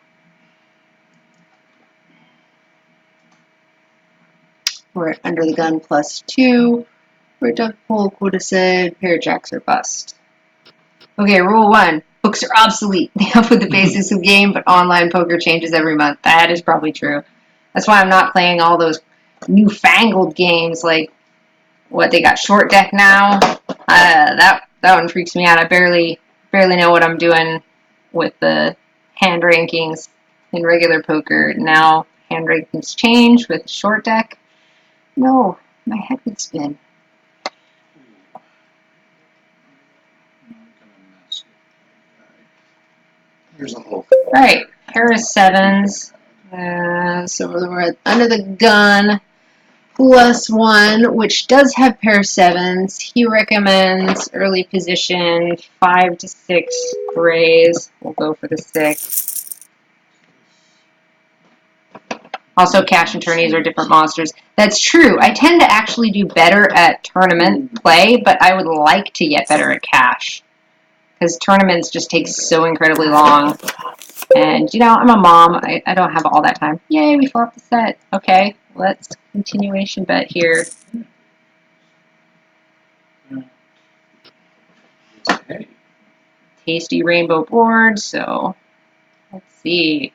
We're at under the gun +2. Where Doug Polk would have said pair of jacks are bust. Okay, rule 1. Books are obsolete. They help with the basics of game, but online poker changes every month. That is probably true. That's why I'm not playing all those newfangled games like what they got short deck now. That one freaks me out. I barely know what I'm doing with the hand rankings in regular poker. Now hand rankings change with short deck. No, my head would spin. Here's a whole. Right, pair of sevens. So we're at under the gun +1, which does have pair of sevens. He recommends early position 5 to 6 raise. We'll go for the 6. Also, cash and tourneys are different monsters. That's true. I tend to actually do better at tournament play, but I would like to get better at cash. Because tournaments just take so incredibly long. And, you know, I'm a mom. I don't have all that time. Yay, we flopped the set. Okay. Let's continuation bet here. Hey. Tasty rainbow board, so let's see.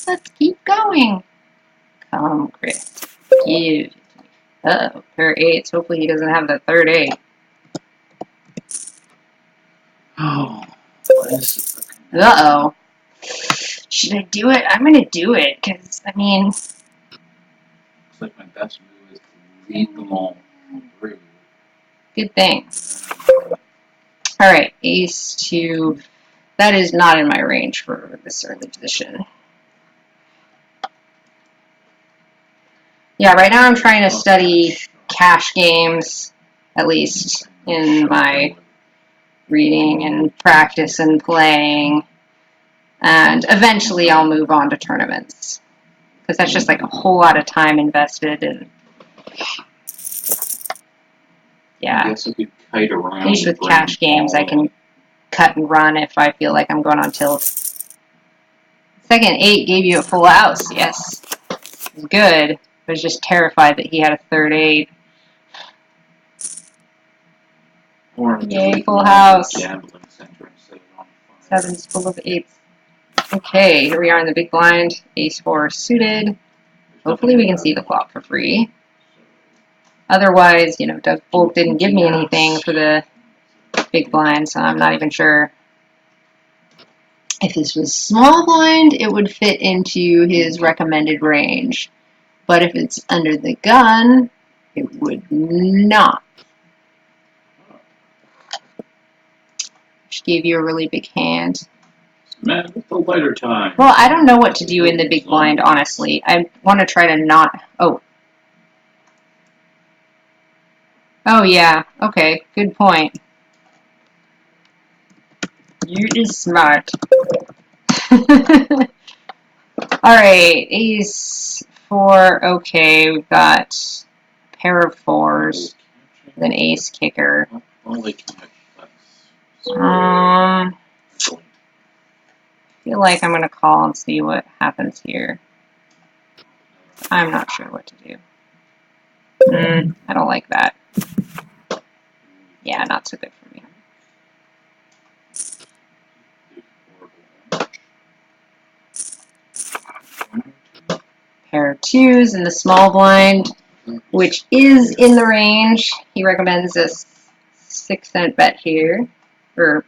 Let's keep going. Come, Chris. Give it to me. Uh-oh, pair of eights. Hopefully he doesn't have the third eight. Oh, this is Uh-oh. Should I do it? I'm going to do it, because, I mean... looks like my best move is to lead them all through. Good thing. Alright, ace two. That is not in my range for this early position. Yeah, right now I'm trying to study cash games, at least in my reading and practice and playing. And eventually I'll move on to tournaments. Because that's just like a whole lot of time invested in. Yeah. I guess I could kite around. At least with cash games, I can cut and run if I feel like I'm going on tilt. Second eight gave you a full house, yes. It was good. I was just terrified that he had a third eight. Or Yay, full house. Gambling center instead of on Seven's full of eights. Okay, here we are in the big blind. Ace four suited. Hopefully we can see the flop for free. Otherwise, you know, Doug Folk didn't give me anything for the big blind, so I'm not even sure. If this was small blind, it would fit into his recommended range. But if it's under the gun, it would not. Which gave you a really big hand. Man, with the lighter time. Well, I don't know what to do in the big blind, honestly. I want to try to not... Oh. Oh, yeah. Okay. Good point. You is smart. Alright. Ace four. Okay. We've got pair of fours. With an ace kicker. Only I feel like I'm going to call and see what happens here. I'm not sure what to do. I don't like that. Yeah, not so good for me. Pair of twos in the small blind, which is in the range. He recommends a 6-cent bet here. Or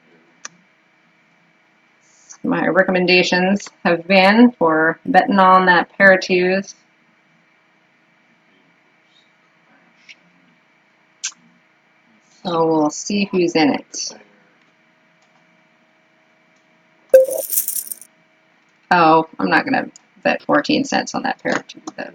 my recommendations have been for betting on that pair of twos. So we'll see who's in it. Oh, I'm not going to bet 14 cents on that pair of twos, though.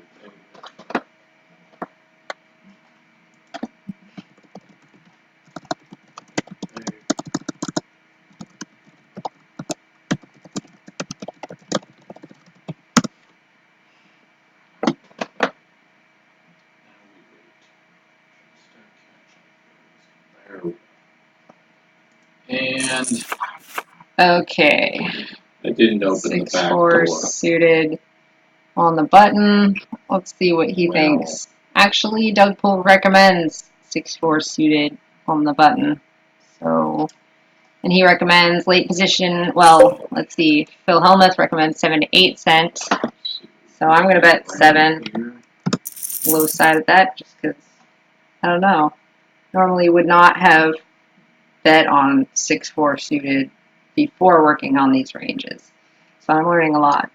And Okay. I didn't open the back 6-4 door. suited on the button. Let's see what he thinks. Actually, Doug Pohl recommends 6-4 suited on the button. So, and he recommends late position. Well, let's see. Phil Hellmuth recommends 7 to 8 cents. So I'm going to bet 7. Low side of that, just because I don't know. Normally would not have bet on 6-4 suited before working on these ranges. So I'm learning a lot.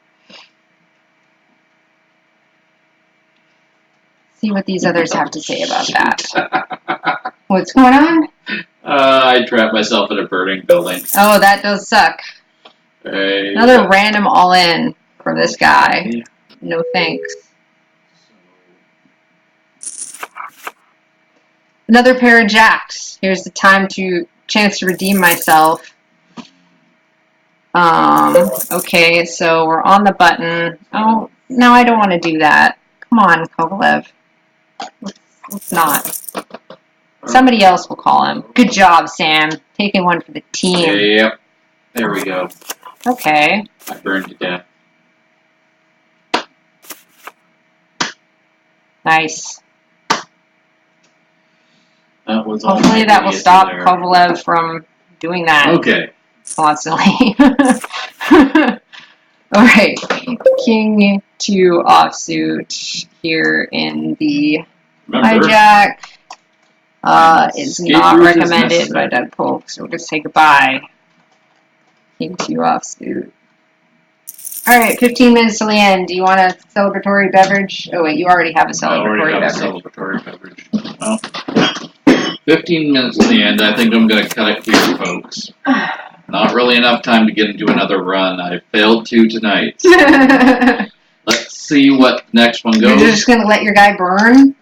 See what these others have to say about that. What's going on? I trapped myself in a burning building. Oh, that does suck. Another random all-in from this guy. No thanks. Another pair of jacks. Here's the chance to redeem myself. Okay, so we're on the button. Oh, no, I don't want to do that. Come on, Kovalev. Let's not. Somebody else will call him. Good job, Sam. Taking one for the team. Yep. There we go. Okay. I burned to death. Nice. That was Hopefully that will stop Kovalev from doing that Okay. constantly. Alright. King 2 offsuit here in the Remember, hijack. Is escape not route is recommended by necessary. Doug Polk, so we'll just say goodbye. King 2 offsuit. Alright, 15 minutes till the end. Do you want a celebratory beverage? Oh wait, you already have a I already celebratory have beverage. a celebratory beverage. Well, 15 minutes to the end. I think I'm going to cut it here, folks. Not really enough time to get into another run. I failed 2 tonight. So let's see what the next one You're goes. just gonna let your guy burn?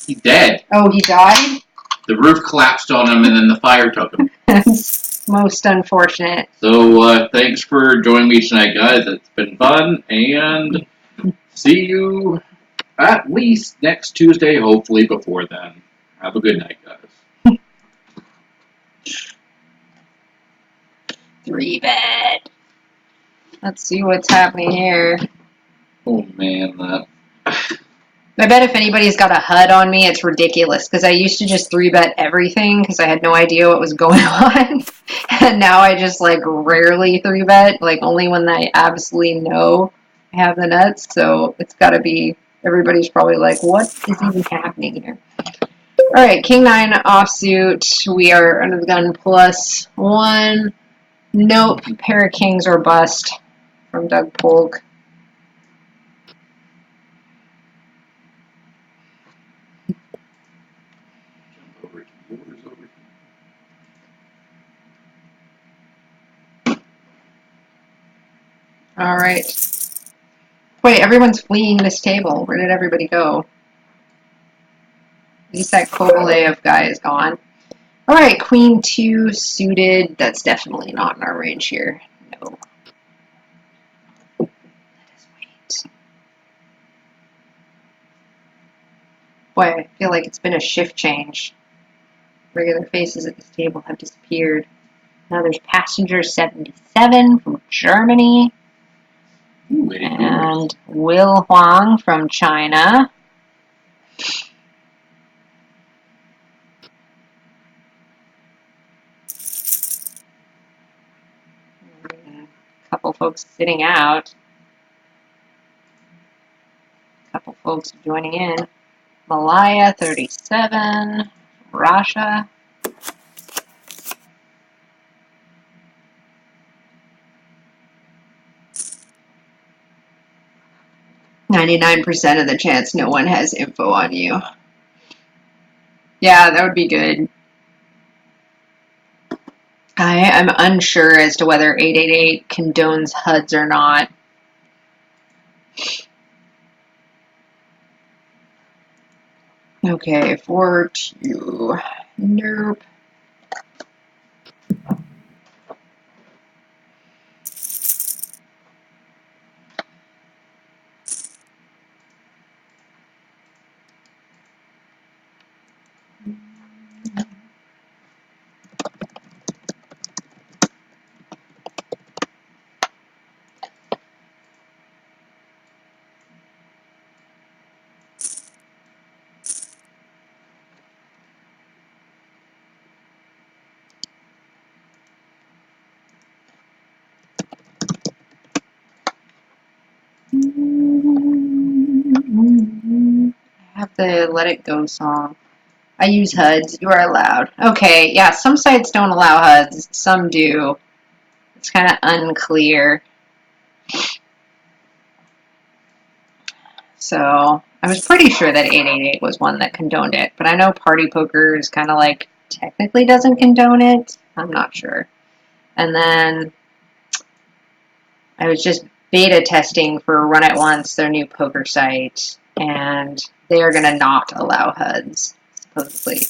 He's dead. Oh, he died? The roof collapsed on him and then the fire took him. That's most unfortunate. So thanks for joining me tonight, guys. It's been fun, and see you at least next Tuesday, hopefully before then. Have a good night, guys. 3-bet. Let's see what's happening here. Oh man, that. I bet if anybody's got a HUD on me, it's ridiculous, because I used to just 3-bet everything, because I had no idea what was going on, and now I just, like, rarely 3-bet, like, only when I absolutely know I have the nuts, so it's gotta be, everybody's probably like, what is even happening here? Alright, King 9 offsuit, we are under the gun +1, nope, pair of kings or bust from Doug Polk. Alright. Wait, everyone's fleeing this table. Where did everybody go? At least that Kovalev guy is gone. Alright, Queen 2 suited. That's definitely not in our range here. No. Let us wait. Boy, I feel like it's been a shift change. Regular faces at this table have disappeared. Now there's Passenger 77 from Germany. And Will Huang from China. A couple folks sitting out. A couple folks joining in. Malaya 37, Russia. %99 of the chance no one has info on you. Yeah, that would be good. I am unsure as to whether 888 condones HUDs or not. Okay, 4-2. Nope. I have the Let It Go song. I use HUDs. You are allowed. Okay, yeah, some sites don't allow HUDs. Some do. It's kind of unclear. So, I was pretty sure that 888 was one that condoned it, but I know Party Poker is kind of like, technically doesn't condone it. I'm not sure. And then, I was just beta testing for Run It Once, their new poker site, and they are going to not allow HUDs, supposedly.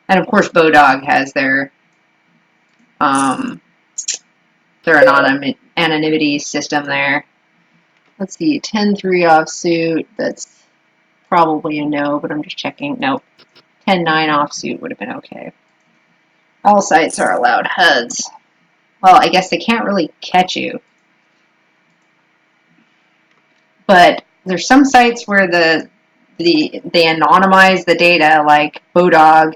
And of course, Bodog has their anonymity system there. Let's see, 10-3 offsuit, that's probably a no, but I'm just checking. Nope. 10-9 offsuit would have been okay. All sites are allowed HUDs. well, I guess they can't really catch you. But there's some sites where they anonymize the data, like Bodog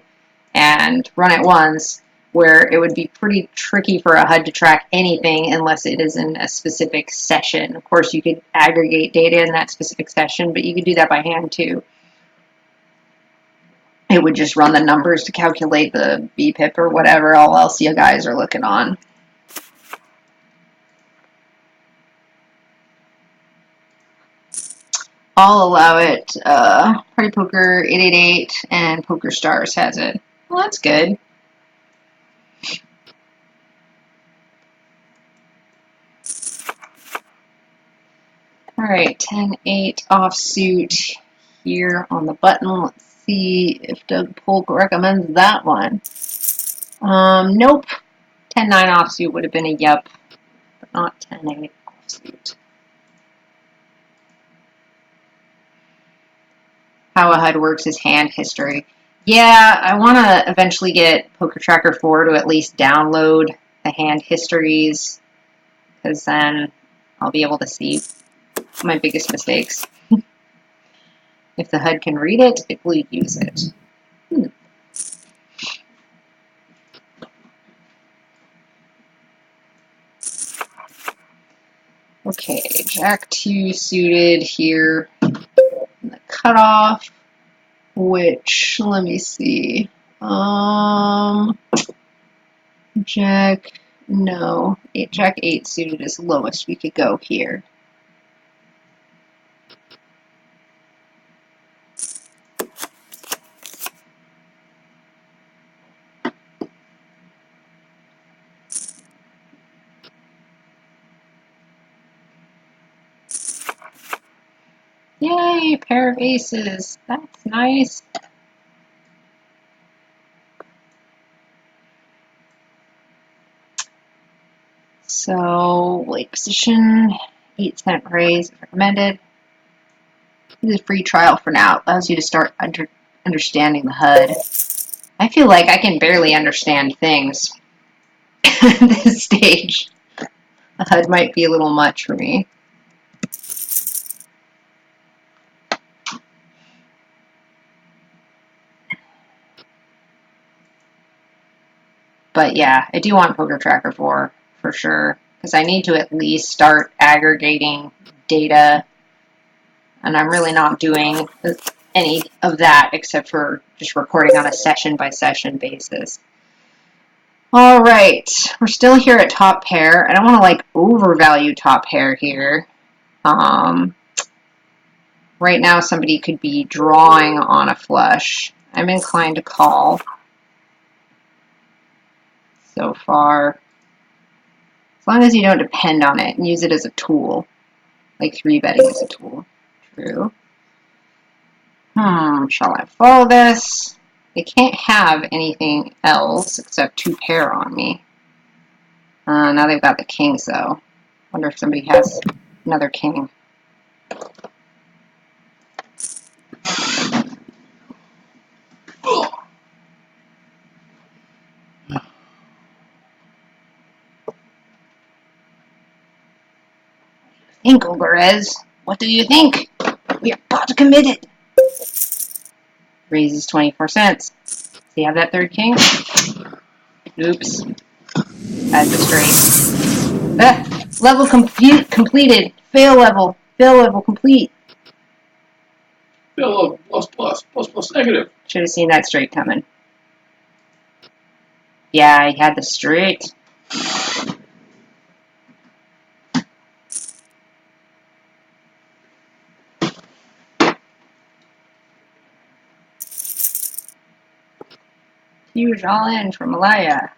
and Run It Once, where it would be pretty tricky for a HUD to track anything unless it is in a specific session. Of course, you could aggregate data in that specific session, but you could do that by hand too. It would just run the numbers to calculate the BPIP or whatever all else you guys are looking on. I'll allow it. Party Poker 888 and Poker Stars has it. Well, that's good. All right, 10-8 offsuit here on the button. Let's see if Doug Polk recommends that one. Nope. 10-9 offsuit would have been a yep, but not 10-8 offsuit. How a HUD works is hand history. Yeah, I want to eventually get Poker Tracker 4 to at least download the hand histories, because then I'll be able to see my biggest mistakes. If the HUD can read it, it will use it. Okay, Jack 2 suited here. The cutoff, which, let me see. Jack, no. Jack 8 suited is lowest we could go here. Yay, pair of aces. That's nice. So, late position, 8-cent raise recommended. This is a free trial for now. It allows you to start understanding the HUD. I feel like I can barely understand things at this stage. The HUD might be a little much for me. But yeah, I do want Poker Tracker 4 for sure, because I need to at least start aggregating data, and I'm really not doing any of that except for just recording on a session-by-session basis. All right, we're still here at top pair. I don't want to like overvalue top pair here. Right now somebody could be drawing on a flush. I'm inclined to call so far. As long as you don't depend on it and use it as a tool. Like 3-betting is a tool. True. Shall I follow this? They can't have anything else except 2 pair on me. Now they've got the kings though. Wonder if somebody has another king. Think, Ogarez. What do you think? We are about to commit it. Raises 24 cents. Does he have that third king? Oops. That's a straight. Level completed. Fail level. Fail level complete. Fail level plus negative. Should have seen that straight coming. Yeah, he had the straight. Huge all in from Malaya.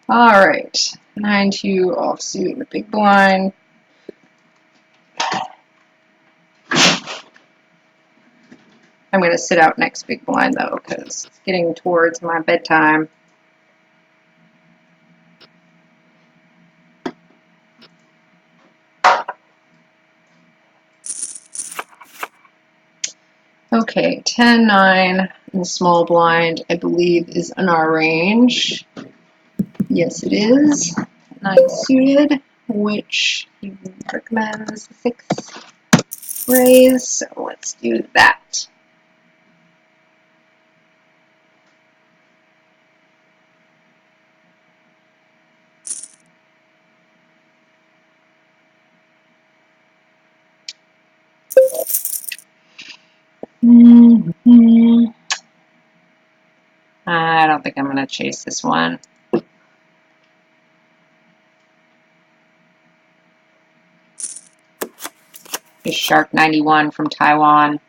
Alright. 9-2 offsuit in the big blind. I'm going to sit out next big blind though, because it's getting towards my bedtime. Okay, 10-9 in the small blind, I believe, is in our range. Yes, it is. 9 suited, which he recommends 6 raise. So let's do that. I don't think I'm going to chase this one. It's Shark 91 from Taiwan.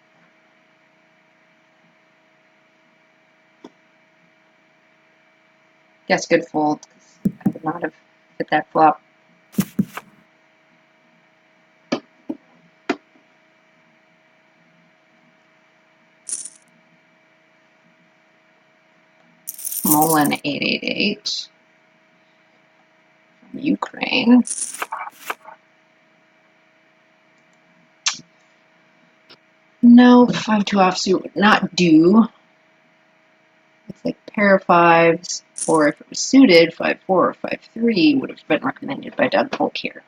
Guess good fold, because I would not have hit that flop. Mullen 888 from Ukraine. No, 5-2 offsuit would not do. It's like pair of fives, or if it was suited, 5-4 or 5-3 would have been recommended by Doug Polk here.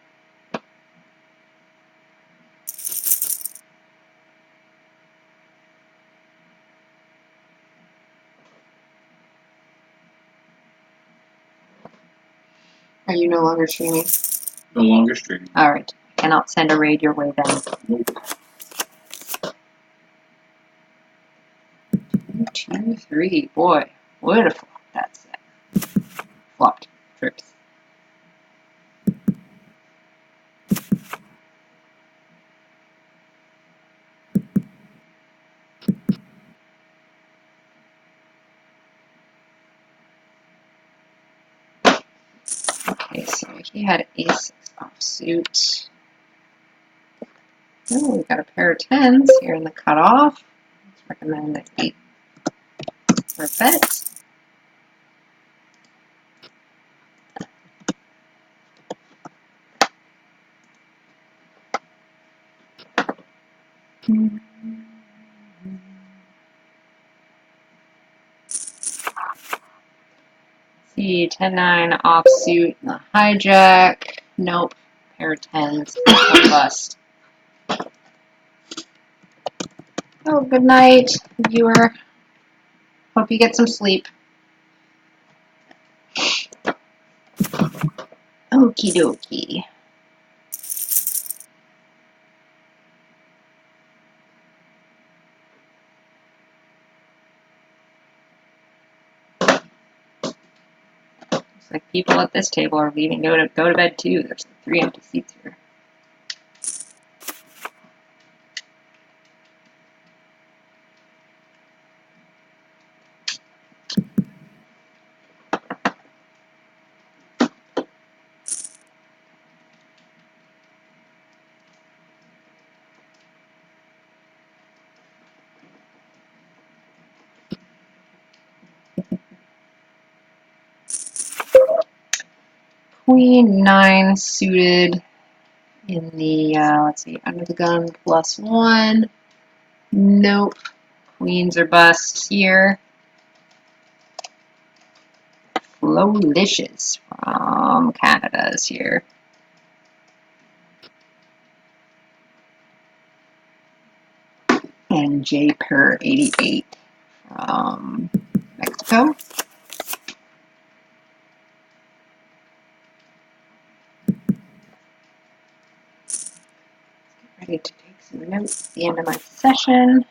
Are you no longer streaming? No longer streaming. All right. I cannot send a raid your way then. Nope. 2, 3. Boy, would have flopped that set. Flopped. Trips. Okay, so he had ace 6 offsuit. Oh, we got a pair of 10s here in the cutoff. Let's recommend the 8 for a bet. See, 10-9 offsuit, the hijack. Nope. Pair of 10s. Bust. Oh, good night, viewer. Hope you get some sleep. Okie dokie. Looks like people at this table are leaving to go to bed too. There's 3 empty seats here. Queen 9 suited in the, let's see, under the gun +1. Nope. Queens are bust here. Flowlicious from Canada is here. And J per 88 from Mexico. Ready to take some notes at the end of my session.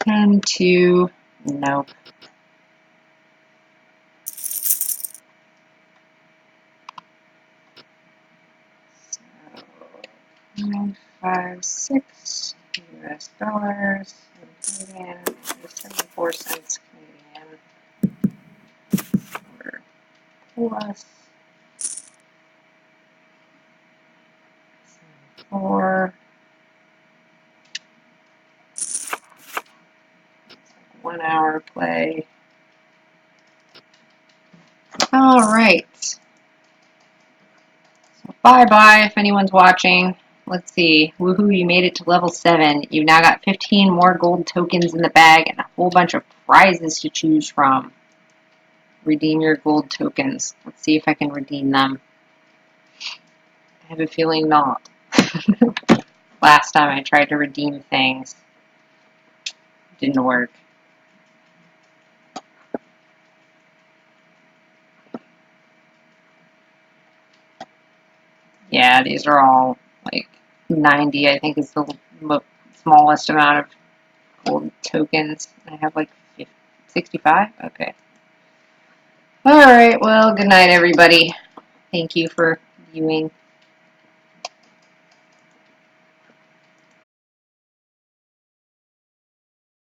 And 2, nope. So 5, 6 US dollars Canadian, 74 cents Canadian for plus 4. 1 hour play. Alright. So bye-bye if anyone's watching. Let's see. Woohoo, you made it to level 7. You've now got 15 more gold tokens in the bag and a whole bunch of prizes to choose from. Redeem your gold tokens. Let's see if I can redeem them. I have a feeling not. Last time I tried to redeem things, it didn't work. Yeah, these are all like 90, I think is the smallest amount of gold tokens. I have like 65? Okay. Alright, well, good night, everybody. Thank you for viewing.